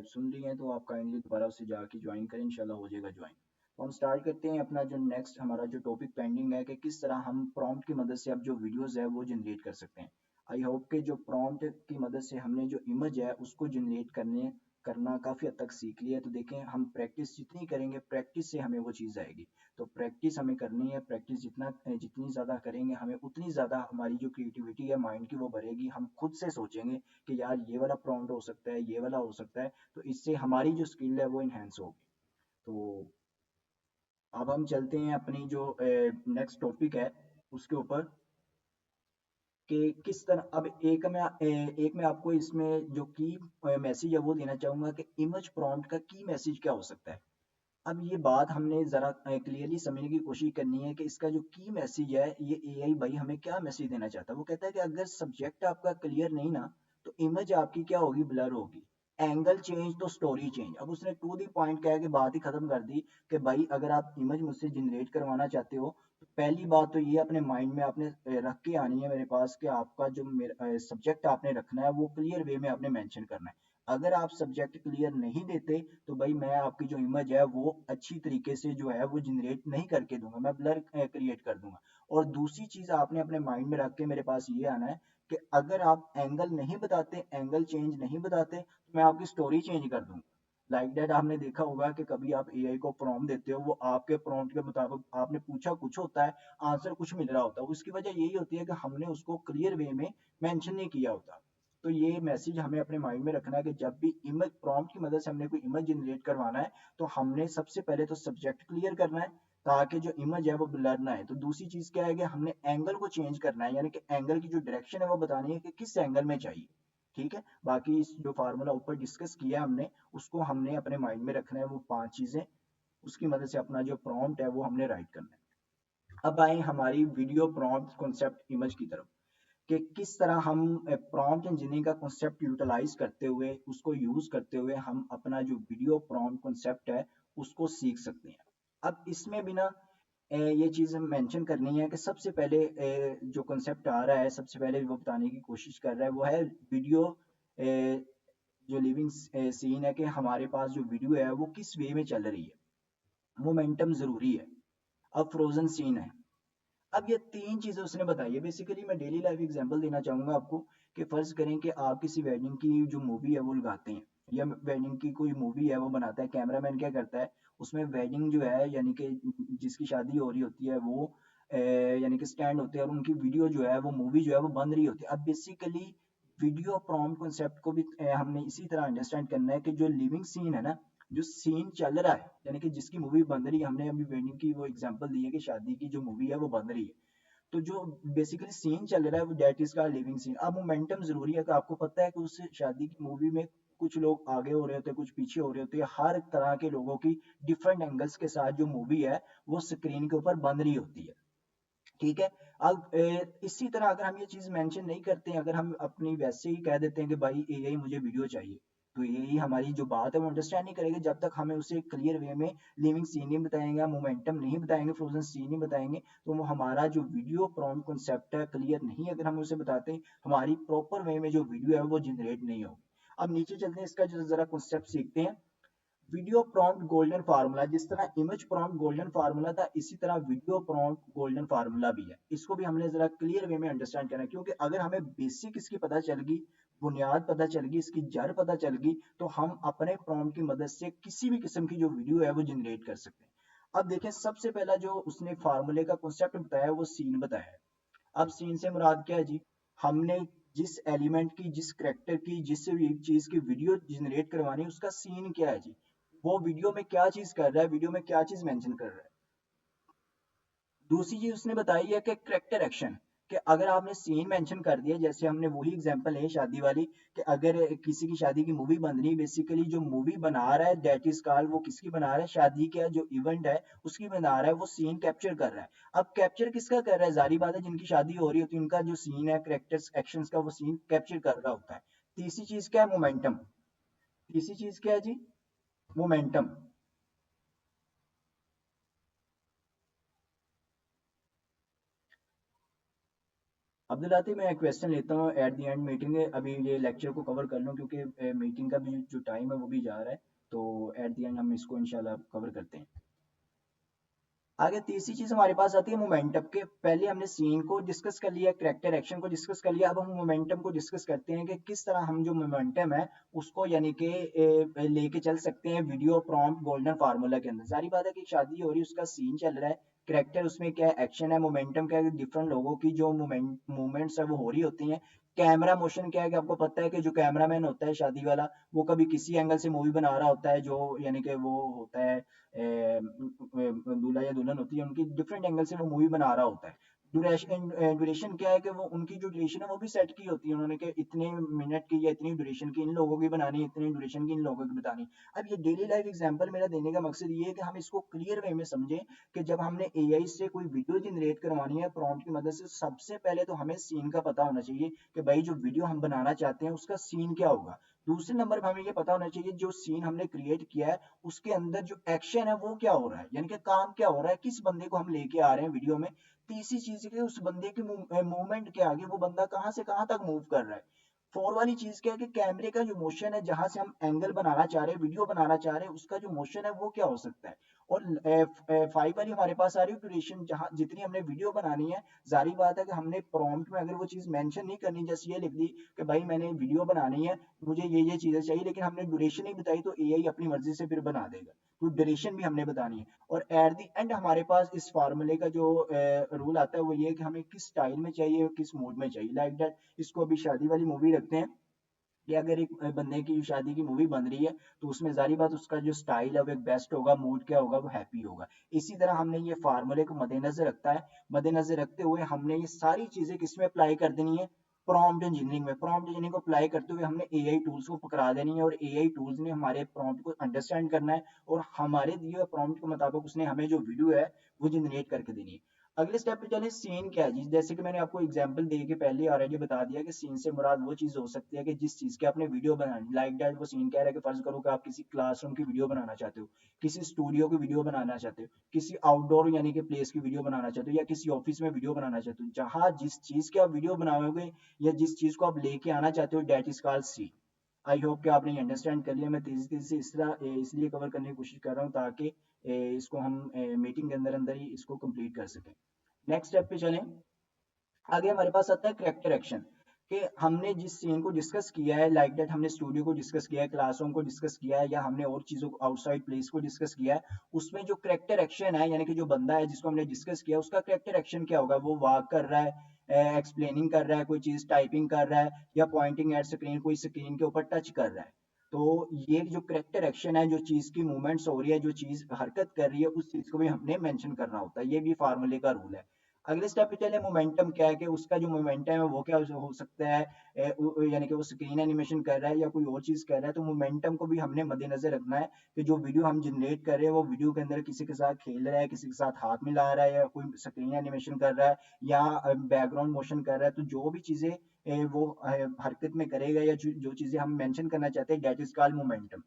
सुन रही हैं तो आप काइंडली दोबारा उससे जाके ज्वाइन करें, इंशाल्लाह हो जाएगा ज्वाइन। तो हम स्टार्ट करते हैं अपना जो नेक्स्ट हमारा जो टॉपिक पेंडिंग है कि किस तरह हम प्रॉम्प्ट की मदद से अब जो वीडियोस है वो जनरेट कर सकते हैं। आई होप कि जो प्रॉम्प्ट की मदद से हमने जो इमेज है उसको जनरेट करना काफ़ी हद तक सीख लिया है। तो देखें हम प्रैक्टिस जितनी करेंगे प्रैक्टिस से हमें वो चीज़ आएगी। तो प्रैक्टिस हमें करनी है, प्रैक्टिस जितनी ज़्यादा करेंगे हमें उतनी ज़्यादा हमारी जो क्रिएटिविटी है माइंड की वो बढ़ेगी। हम खुद से सोचेंगे कि यार ये वाला प्रॉम्प्ट हो सकता है, ये वाला हो सकता है, तो इससे हमारी जो स्किल है वो इन्हेंस होगी। तो अब हम चलते हैं अपनी जो नेक्स्ट टॉपिक है उसके ऊपर कि किस तरह अब एक मैं आपको इसमें जो की मैसेज है वो देना चाहूँगा कि इमेज प्रॉम्प्ट का की मैसेज क्या हो सकता है। अब ये बात हमने ज़रा क्लियरली समझने की कोशिश करनी है कि इसका जो की मैसेज है ये एआई भाई हमें क्या मैसेज देना चाहता है। वो कहता है कि अगर सब्जेक्ट आपका क्लियर नहीं ना तो इमेज आपकी क्या होगी, ब्लर होगी। एंगल चेंज तो स्टोरी चेंज। अब उसने टू दी पॉइंट कह के बात ही खत्म कर दी कि भाई अगर आप इमेज मुझसे जनरेट करवाना चाहते हो तो पहली बात तो ये अपने माइंड में आपने रख के आनी है मेरे पास कि आपका जो सब्जेक्ट आपने रखना है वो क्लियर वे में आपने मेंशन करना है। अगर आप सब्जेक्ट क्लियर नहीं देते तो भाई मैं आपकी जो इमेज है वो अच्छी तरीके से जो है वो जनरेट नहीं करके दूंगा, मैं ब्लर क्रिएट कर दूंगा। और दूसरी चीज आपने अपने माइंड में रख के मेरे पास ये आना है कि अगर आप एंगल नहीं बताते, एंगल चेंज नहीं बताते तो मैं आपकी स्टोरी चेंज कर दूंगा। लाइक दैट आपने देखा होगा कि कभी आप एआई को प्रॉम्प्ट देते हो, वो आपके प्रॉम्प्ट के मुताबिक आपने पूछा कुछ होता है, आंसर कुछ मिल रहा होता है। उसकी वजह यही होती है कि हमने उसको क्लियर वे में मेंशन नहीं किया होता। तो ये मैसेज हमें अपने माइंड में रखना है कि जब भी इमेज प्रॉम्प्ट की मदद से हमने कोई इमेज जनरेट करवाना है तो हमने सबसे पहले तो सब्जेक्ट क्लियर करना है ताकि जो इमेज है वो ब्लर ना है। तो दूसरी चीज क्या है कि हमने एंगल को चेंज करना है, यानी कि एंगल की जो डायरेक्शन है वो बतानी है कि किस एंगल में चाहिए। ठीक है, बाकी इस जो फार्मूला ऊपर डिस्कस किया हमने उसको हमने अपने माइंड में रखना है, वो 5 चीजें, उसकी मदद से अपना जो प्रॉम्प्ट है वो हमने राइट करना है। अब आए हमारी वीडियो प्रॉम्प्ट कॉन्सेप्ट इमेज की तरफ, कि किस तरह हम प्रॉम्प्ट इंजीनियरिंग का कॉन्सेप्ट यूटिलाइज करते हुए, उसको यूज करते हुए हम अपना जो वीडियो प्रॉम्प्ट कॉन्सेप्ट है उसको सीख सकते हैं। अब इसमें भी ना ये चीज़ मेंशन करनी है कि सबसे पहले जो कॉन्सेप्ट आ रहा है, सबसे पहले वो बताने की कोशिश कर रहा है वो है वीडियो, जो लिविंग सीन है कि हमारे पास जो वीडियो है वो किस वे में चल रही है, मोमेंटम ज़रूरी है। अब फ्रोजन सीन है। अब ये 3 चीज़ें उसने बताई है। बेसिकली मैं डेली लाइफ एग्जांपल देना चाहूँगा आपको कि फ़र्ज़ करें कि आप किसी वेडिंग की जो मूवी है वो लगाते हैं, या वेडिंग की कोई मूवी है वो बनाता है, कैमरामैन क्या करता है उसमें वेडिंग जो है यानी कि जिसकी शादी हो रही होती है वो यानी कि स्टैंड होते हैं और उनकी वीडियो जो है वो मूवी जो है वो बन रही होती है। अब बेसिकली वीडियो प्रॉम्प्ट कॉन्सेप्ट को भी हमने इसी तरह अंडरस्टैंड करना है कि जो लिविंग सीन है ना, जो सीन चल रहा है यानी कि जिसकी मूवी बन रही है, हमने अभी वेडिंग की वो एग्जांपल दी है कि शादी की जो मूवी है वो बन रही है, तो जो बेसिकली सीन चल रहा है वो दैट इज का लिविंग सीन। अब मोमेंटम जरूरी है कि आपको पता है कि उस शादी की मूवी में कुछ लोग आगे हो रहे होते हैं, कुछ पीछे हो रहे होते हैं, हर तरह के लोगों की डिफरेंट एंगल्स के साथ जो मूवी है वो स्क्रीन के ऊपर बन रही होती है। ठीक है। अब इसी तरह अगर हम ये चीज मेंशन नहीं करते हैं, अगर हम अपनी वैसे ही कह देते हैं कि भाई एआई मुझे वीडियो चाहिए, तो यही हमारी जो बात है वो अंडरस्टैंड नहीं करेगी जब तक हमें उसे क्लियर वे में लिविंग सीन नहीं बताएंगे, मोमेंटम नहीं बताएंगे, फ्रोजन सीन नहीं बताएंगे, तो वो हमारा जो वीडियो प्रॉम्प्ट कॉन्सेप्ट है क्लियर नहीं, अगर हम उसे बताते हैं हमारी प्रॉपर वे में जो वीडियो है वो जनरेट नहीं होगी। अब नीचे चलते हैं, इसका जो जरा कॉन्सेप्ट सीखते हैं। वीडियो प्रॉम्प्ट गोल्डन फार्मूला, जिस तरह इमेज प्रॉम्प्ट गोल्डन फार्मूला था इसी तरह वीडियो प्रॉम्प्ट गोल्डन फार्मूला भी है। इसको भी हमने जरा क्लियर वे में अंडरस्टैंड करना है, क्योंकि अगर हमें बेसिक इसकी पता चल गई, बुनियाद पता चल गई, इसकी जड़ पता चल गई, तो हम अपने प्रॉम्प्ट की मदद से किसी भी किस्म की जो वीडियो है वो जनरेट कर सकते हैं। अब देखें, सबसे पहला जो उसने फार्मूले का कॉन्सेप्ट बताया वो सीन बताया है। अब सीन से मुराद क्या है जी? हमने जिस एलिमेंट की, जिस करेक्टर की, जिस भी चीज की वीडियो जनरेट करवानी है उसका सीन क्या है जी? वो वीडियो में क्या चीज कर रहा है, वीडियो में क्या चीज मेंशन कर रहा है। दूसरी चीज उसने बताई है कि करेक्टर एक्शन, कि अगर आपने सीन मेंशन कर दिया, जैसे हमने वही एग्जांपल है शादी वाली, कि अगर किसी की शादी की मूवी बन रही है, बेसिकली जो मूवी बना रहा है दैट इज कॉल्ड, वो किसकी बना रहा है, शादी का जो इवेंट है उसकी बना रहा है, वो सीन कैप्चर कर रहा है। अब कैप्चर किसका कर रहा है? जारी बात है जिनकी शादी हो रही होती है उनका जो सीन है, करेक्टर्स एक्शंस का, वो सीन कैप्चर कर रहा होता है। तीसरी चीज क्या है? मोमेंटम। तीसरी चीज क्या है जी? मोमेंटम। अब्दुल आतिफ, मैं एक क्वेश्चन लेता हूँ एट द एंड मीटिंग है, अभी ये लेक्चर को कवर कर लूँ क्योंकि मीटिंग का भी जो टाइम है वो भी जा रहा है, तो एट द एंड हम इसको इंशाल्लाह कवर करते हैं। आगे तीसरी चीज हमारे पास आती है मोमेंटम, के पहले हमने सीन को डिस्कस कर लिया, करेक्टर एक्शन को डिस्कस कर लिया, अब हम मोमेंटम को डिस्कस करते हैं कि किस तरह हम जो मोमेंटम है उसको यानी कि लेके चल सकते हैं वीडियो प्रॉम्प्ट गोल्डन फार्मूला के अंदर। सारी बात है कि शादी हो रही है, उसका सीन चल रहा है, करेक्टर उसमें क्या है, एक्शन है, मोमेंटम क्या है, डिफरेंट लोगों की जो मूवमेंट्स है वो हो रही होती हैं। कैमरा मोशन क्या है कि आपको पता है कि जो कैमरामैन होता है शादी वाला, वो कभी किसी एंगल से मूवी बना रहा होता है, जो यानी कि वो होता है दूल्हा या दुल्हन होती है उनकी डिफरेंट एंगल से वो मूवी बना रहा होता है। ड्यूरेशन, ड्यूरेशन क्या है कि वो उनकी जो ड्यूरेशन है वो भी सेट की होती है उन्होंने, कि इतने मिनट की या इतनी ड्यूरेशन की इन लोगों की बनानी है, इतनी ड्यूरेशन की इन लोगों की बतानी। अब ये डेली लाइफ एग्जांपल मेरा देने का मकसद ये है कि हम इसको क्लियर वे में समझें कि जब हमने एआई से कोई वीडियो जनरेट करवानी है प्रॉम्प्ट की मदद से, सबसे पहले तो हमें सीन का पता होना चाहिए कि भाई जो वीडियो हम बनाना चाहते हैं उसका सीन क्या होगा। दूसरे नंबर पर हमें ये पता होना चाहिए जो सीन हमने क्रिएट किया है उसके अंदर जो एक्शन है वो क्या हो रहा है, यानी कि काम क्या हो रहा है, किस बंदे को हम लेके आ रहे हैं वीडियो में। तीसरी चीज के उस बंदे की मूवमेंट के आगे वो बंदा कहाँ से कहाँ तक मूव कर रहा है। फोर वाली चीज क्या है कि कैमरे का जो मोशन है, जहां से हम एंगल बनाना चाह रहे हैं, वीडियो बनाना चाह रहे हैं, उसका जो मोशन है वो क्या हो सकता है। और फाइव वाली हमारे पास आ रही है ड्यूरेशन, जहां जितनी हमने वीडियो बनानी है, जारी बात है कि हमने प्रॉम्प्ट में अगर वो चीज मेंशन नहीं करनी, जैसे ये लिख दी कि भाई मैंने वीडियो बनानी है, मुझे ये चीजें चाहिए, लेकिन हमने ड्यूरेशन नहीं बताई, तो एआई अपनी मर्जी से फिर बना देगा। तो ड्यूरेशन भी हमने बतानी है। और एट द एंड हमारे पास इस फार्मूले का जो रूल आता है वो ये है कि हमें किस स्टाइल में चाहिए, किस मूड में चाहिए, लाइक दैट। इसको अभी शादी वाली मूवी रखते हैं। कि अगर एक बंदे की शादी की मूवी बन रही है तो उसमें जारी बात उसका जो स्टाइल है वो एक बेस्ट होगा, मूड क्या होगा, वो हैप्पी होगा। इसी तरह हमने ये फार्मूले को मद्देनजर रखते हुए हमने ये सारी चीजें किसमें अप्लाई कर देनी है, प्रॉम्प्ट इंजीनियरिंग में। प्रॉम्प्ट इंजीनियरिंग को अप्लाई करते हुए हमने एआई टूल्स को पकड़ा देनी है और एआई टूल्स ने हमारे प्रॉम्प्ट को अंडरस्टैंड करना है और हमारे दिए हुए प्रॉम्प्ट के मुताबिक उसने हमें जो वीडियो है वो जनरेट करके देनी है। अगले स्टेप पे चले, सीन क्या है जी। जैसे कि मैंने आपको एग्जांपल दे के पहले ऑलरेडी बता दिया कि सीन से मुराद वो चीज हो सकती है कि जिस चीज की आपने वीडियो बनानी, लाइक दैट वो सीन कह रहा है कि फर्ज करो कि आप किसी क्लासरूम की वीडियो बनाना चाहते हो, किसी स्टूडियो की वीडियो बनाना चाहते हो, किसी आउटडोर यानी कि प्लेस की वीडियो बनाना चाहते हो, या किसी ऑफिस में वीडियो बनाना चाहते हो, जहां जिस चीज की आप वीडियो बनाओगे या जिस चीज को आप लेके आना चाहते हो, that is called scene. I hope कि आपने अंडरस्टैंड कर लिया। मैं तेजी तेजी से इस तरह इसलिए कवर करने की कोशिश कर रहा हूँ ताकि इसको हम मीटिंग के अंदर अंदर ही इसको कंप्लीट कर सकें। नेक्स्ट स्टेप पे चलें। आगे हमारे पास आता है करेक्टर एक्शन, कि हमने जिस सीन को डिस्कस किया है, लाइक दैट हमने स्टूडियो को डिस्कस किया है, क्लासरूम को डिस्कस किया है, या हमने और चीजों को आउटसाइड प्लेस को डिस्कस किया है, उसमें जो करेक्टर एक्शन है यानी कि जो बंदा है जिसको हमने डिस्कस किया उसका करेक्टर एक्शन क्या होगा, वो वॉक कर रहा है, एक्सप्लेनिंग कर रहा है, कोई चीज टाइपिंग कर रहा है, या पॉइंटिंग एट स्क्रीन, कोई स्क्रीन के ऊपर टच कर रहा है। तो ये जो करेक्टर एक्शन है, जो चीज की मूवमेंट्स हो रही है, जो चीज हरकत कर रही है, उस चीज को भी हमने मेंशन करना होता है। ये भी फार्मूले का रूल है। अगले स्टेप पे चले, मोमेंटम क्या है, कि उसका जो मोमेंटम है वो क्या हो सकता है, यानी कि वो स्क्रीन एनिमेशन कर रहा है या कोई और चीज कर रहा है, तो मोमेंटम को भी हमने मद्देनजर रखना है कि जो वीडियो हम जनरेट कर रहे हैं वो वीडियो के अंदर किसी के साथ खेल रहा है, किसी के साथ हाथ मिला रहा है, या कोई स्क्रीन एनिमेशन कर रहा है, या बैकग्राउंड मोशन कर रहा है। तो जो भी चीजें वो हरकत में करेगा या जो चीजें हम मेंशन करना चाहते हैं, डेट इज कॉल्ड मोमेंटम।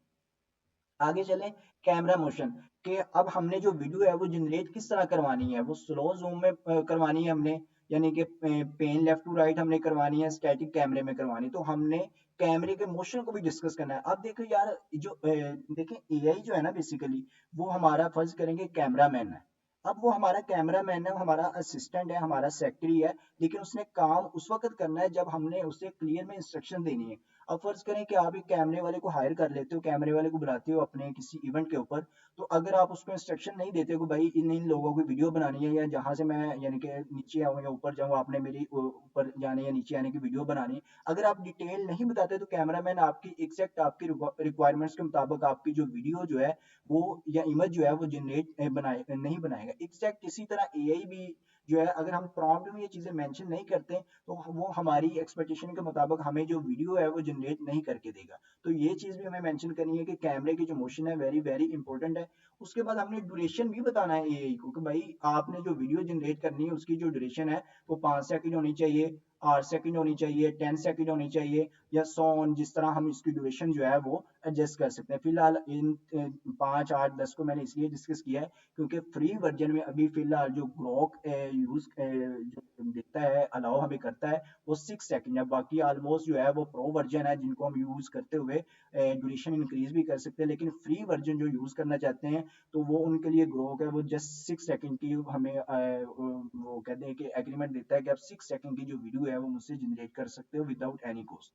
आगे चलें, कैमरा मोशन, कि अब हमने जो वीडियो है वो जनरेट किस तरह करवानी है, वो स्लो जूम में करवानी है हमने, यानी कि पेन लेफ्ट टू राइट हमने करवानी है, स्टैटिक कैमरे में करवानी, तो हमने कैमरे के मोशन को भी डिस्कस करना है। अब देखो यार, जो देखें एआई जो है ना बेसिकली, वो हमारा फर्ज करेंगे कैमरा मैन है। अब वो हमारा कैमरा मैन है, वो हमारा असिस्टेंट है, हमारा सेक्रेटरी है, लेकिन उसने काम उस वक्त करना है जब हमने उसे क्लियर में इंस्ट्रक्शन देनी है। अब फर्ज करें कि आप एक कैमरे वाले को हायर कर लेते हो, कैमरे वाले को बुलाते हो अपने किसी इवेंट के ऊपर, तो अगर आप उसको इंस्ट्रक्शन नहीं देते हो कि भाई इन इन लोगों की वीडियो बनानी है, या जहां से मैं यानी कि नीचे आऊँ या ऊपर जाऊँ, आपने मेरी ऊपर जाने या नीचे आने की वीडियो बनानी है, अगर आप डिटेल नहीं बताते तो कैमरामैन आपकी एग्जैक्ट आपकी रिक्वायरमेंट्स के मुताबिक आपकी जो वीडियो जो है वो या इमेज जो है वो जनरेट बनाए नहीं बनाएगा एग्जैक्ट। इसी तरह एआई भी जो है, अगर हम प्रॉम्प्ट में ये चीजें मेंशन नहीं करते तो वो हमारी एक्सपेक्टेशन के मुताबिक हमें जो वीडियो है वो जनरेट नहीं करके देगा। तो ये चीज भी हमें मेंशन करनी है कि कैमरे की जो मोशन है वेरी वेरी इंपॉर्टेंट है। उसके बाद हमने ड्यूरेशन भी बताना है एआई को कि भाई आपने जो वीडियो जनरेट करनी है उसकी जो ड्यूरेशन है वो 5 सेकंड होनी चाहिए, 8 सेकंड होनी चाहिए, 10 सेकंड होनी चाहिए, या सो ऑन। जिस तरह हम इसकी ड्यूरेशन जो है वो एडजस्ट कर सकते हैं। फिलहाल इन 5, 8, 10 को मैंने इसलिए डिस्कस किया है क्योंकि फ्री वर्जन में अभी फिलहाल जो ग्रोक यूज जो देता है, अलाउ हमें करता है, वो 6 सेकंड है। बाकी ऑलमोस्ट जो है वो प्रो वर्जन है जिनको हम यूज करते हुए ड्यूरेशन इंक्रीज भी कर सकते हैं, लेकिन फ्री वर्जन जो यूज करना चाहते हैं तो वो उनके लिए ग्रोक है, वो जस्ट 6 सेकंड की हमें वो कहते हैं कि एग्रीमेंट देता है कि आप 6 सेकंड की जो वीडियो है वो मुझसे जनरेट कर सकते हो विदाउट एनी कॉस्ट।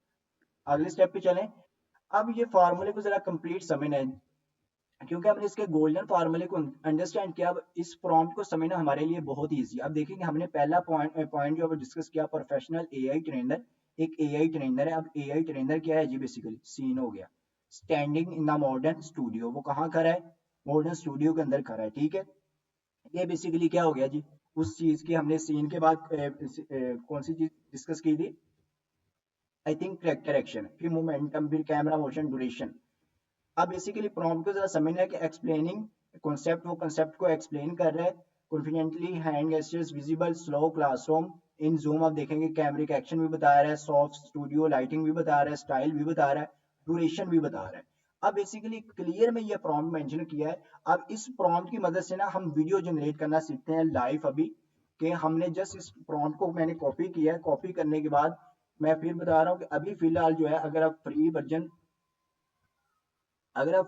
अगले स्टेप पे चलें। अब ये फार्मूले को जरा कंप्लीट समझना है, क्योंकि हमने इसके गोल्डन फार्मूले को अंडरस्टैंड किया। अब इस प्रॉम्प्ट को समझना हमारे लिए बहुत ईजी। अब देखेंगे हमने पहला पॉइंट जो डिस्कस किया, प्रोफेशनल एआई ट्रेनर। एक एआई ट्रेनर है। अब एआई ट्रेनर क्या है जी, बेसिकली सीन हो गया, standing in the modern studio, वो कहाँ खड़ा है, मॉडर्न स्टूडियो के अंदर खड़ा है, ठीक है। ये बेसिकली क्या हो गया जी, उस चीज की हमने सीन के बाद कौन सी चीज डिस्कस की थी, आई थिंक करेक्टर एक्शन, फिर मोमेंटम, फिर कैमरा मोशन, ड्यूरेशन। अब बेसिकली प्रॉम्प्ट को जरा समझना है कि एक्सप्लेनिंग कॉन्सेप्ट, वो कॉन्सेप्ट को एक्सप्लेन कर रहा है। Confidently hand gestures visible slow classroom इन जूम। अब देखेंगे कैमरे का एक्शन भी बता रहा है, सॉफ्ट स्टूडियो लाइटिंग भी बता रहा है, स्टाइल भी बता रहा है, ड्यूरेशन भी बता रहा है। अब बेसिकली क्लियर में ये प्रॉम्प्ट मेंशन किया है। अब इस प्रॉम्प्ट की मदद से ना हम वीडियो जनरेट करना सीखते हैं लाइव अभी, कि हमने जस्ट इस प्रॉम्प्ट को मैंने कॉपी किया है। कॉपी करने के बाद मैं फिर बता रहा हूँ कि अभी फिलहाल जो है, अगर आप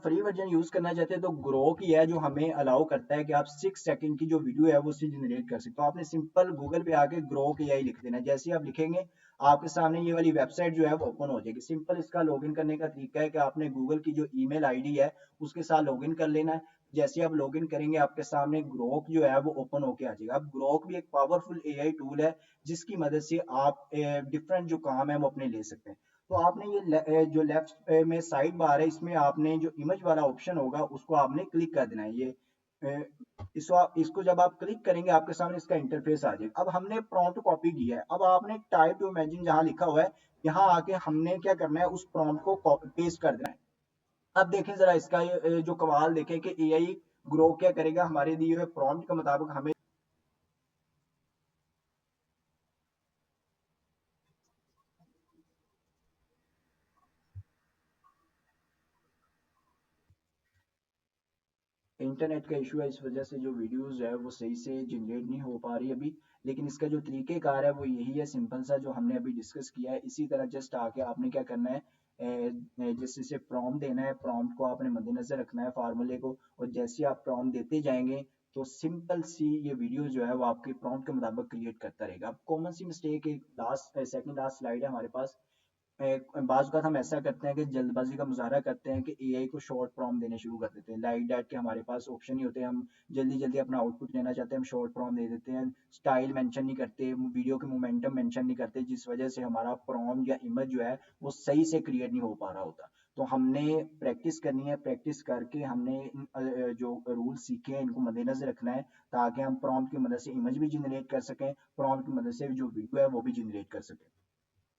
फ्री वर्जन यूज करना चाहते हैं तो ग्रोक ही है जो हमें अलाउ करता है कि आप 6 सेकंड की जो वीडियो है वो उससे जनरेट कर सकते हो। आपने सिंपल गूगल पे आके ग्रोक एआई लिख देना है। जैसे ही आप लिखेंगे आपके सामने ये वाली वेबसाइट जो है वो ओपन हो जाएगी। सिंपल इसका लॉगिन करने का तरीका है कि आपने गूगल की जो ईमेल आईडी है उसके साथ लॉगिन कर लेना है। जैसे आप लॉगिन करेंगे आपके सामने ग्रोक जो है वो ओपन होके आ जाएगा। अब ग्रोक भी एक पावरफुल एआई टूल है जिसकी मदद से आप डिफरेंट जो काम है वो अपने ले सकते हैं। तो आपने ये जो लेफ्ट में साइड बार है इसमें आपने जो इमेज वाला ऑप्शन होगा उसको आपने क्लिक कर देना है। ये इसको जब आप क्लिक करेंगे आपके सामने इसका इंटरफेस आ जाएगा। अब हमने प्रॉम्प्ट कॉपी किया है, अब आपने टाइप टू इमेजिन जहाँ लिखा हुआ है यहाँ आके हमने क्या करना है, उस प्रॉम्प्ट को कॉपी पेस्ट कर देना है। अब देखें जरा इसका ये जो कमाल देखें कि एआई ग्रो क्या करेगा हमारे दिए हुए प्रॉम्प्ट के मुताबिक हमें इंटरनेट का इशू है, इस वजह से जो वीडियोस है वो सही से जनरेट नहीं हो पा रही अभी। लेकिन इसका जो तरीक़ेकार है वो यही है, सिंपल सा जो हमने अभी डिस्कस किया है इसी तरह जस्ट आके आपने क्या करना है, जैसे इसे प्रॉम्प्ट देना है, प्रॉम्प्ट को आपने मद्देनजर रखना है फार्मूले को, और जैसे ही आप प्रॉम्प्ट देते जाएंगे तो सिंपल सी ये वीडियो जो है वो आपके प्रॉम्प्ट के मुताबिक क्रिएट करता रहेगा। अब कॉमन सी मिस्टेक एक लास्ट सेकंड लास्ट स्लाइड है हमारे पास, बाज़ औक़ात हम ऐसा करते हैं कि जल्दबाज़ी का मुज़ाहरा करते हैं कि एआई को शॉर्ट प्रॉम्प्ट देने शुरू कर देते हैं। लाइक दैट कि हमारे पास ऑप्शन नहीं होते, हम जल्दी-जल्दी अपना आउटपुट लेना चाहते हैं, हम शॉर्ट प्रॉम्प्ट दे देते हैं, स्टाइल मेंशन नहीं करते, वीडियो के मोमेंटम मेंशन नहीं करते, जिस वज़ह से हमारा प्रॉम्प्ट या इमेज जो है वो सही से क्रिएट नहीं हो पा रहा होता। तो हमने प्रैक्टिस करनी है, प्रैक्टिस करके हमने जो रूल सीखे हैं इनको मद्देनज़र रखना है ताकि हम प्रॉम्प्ट की मदद से इमेज भी जनरेट कर सकें, प्रॉम्प्ट की मदद से जो वीडियो है वो भी जनरेट कर सकें।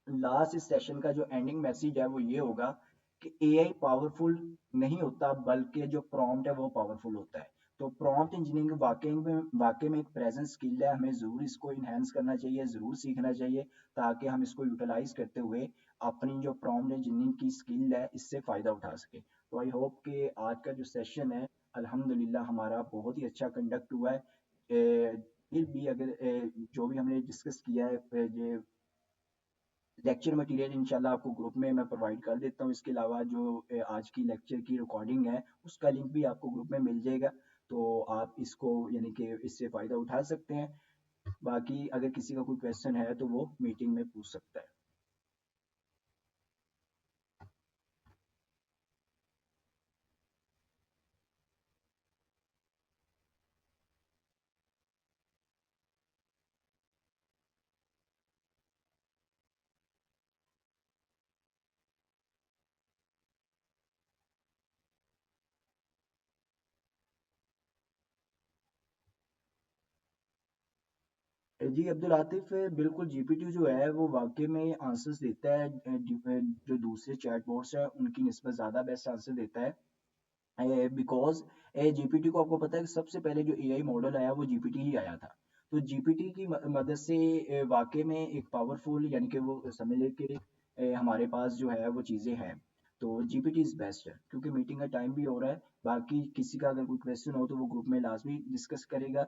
लास्ट इस सेशन का जो एंडिंग मैसेज है वो ये होगा कि एआई पावरफुल नहीं होता बल्कि जो प्रॉम्प्ट है वो पावरफुल होता है। तो प्रॉम्प्ट इंजीनियरिंग वाकई में एक प्रेजेंट स्किल है, हमें ज़रूर इसको इन्हेंस करना चाहिए, ज़रूर सीखना चाहिए ताकि हम इसको यूटिलाइज करते हुए अपनी जो प्रॉम्प्ट इंजीनियरिंग की स्किल है इससे फ़ायदा उठा सके। तो आई होप कि आज का जो सेशन है अल्हम्दुलिल्लाह हमारा बहुत ही अच्छा कंडक्ट हुआ है। फिर भी अगर जो भी हमने डिस्कस किया है ये लेक्चर मटेरियल इंशाल्लाह आपको ग्रुप में मैं प्रोवाइड कर देता हूँ। इसके अलावा जो आज की लेक्चर की रिकॉर्डिंग है उसका लिंक भी आपको ग्रुप में मिल जाएगा, तो आप इसको यानी कि इससे फ़ायदा उठा सकते हैं। बाकी अगर किसी का कोई क्वेश्चन है तो वो मीटिंग में पूछ सकता है। जी अब्दुल आतिफ, बिल्कुल जीपीटी जो है वो वाकई में आंसर्स देता है, जो दूसरे चैट बोट्स हैं उनकी निस्बत ज़्यादा बेस्ट आंसर देता है। बिकॉज जीपीटी को आपको पता है कि सबसे पहले जो एआई मॉडल आया वो जीपीटी ही आया था। तो जीपीटी की मदद से वाकई में एक पावरफुल यानी कि वो समझ ले कि हमारे पास जो है वो चीज़ें हैं। तो जीपीटी इज़ बेस्ट है, क्योंकि मीटिंग का टाइम भी हो रहा है। बाकी किसी का अगर कोई क्वेश्चन हो तो वो ग्रुप में लाजमी डिस्कस करेगा।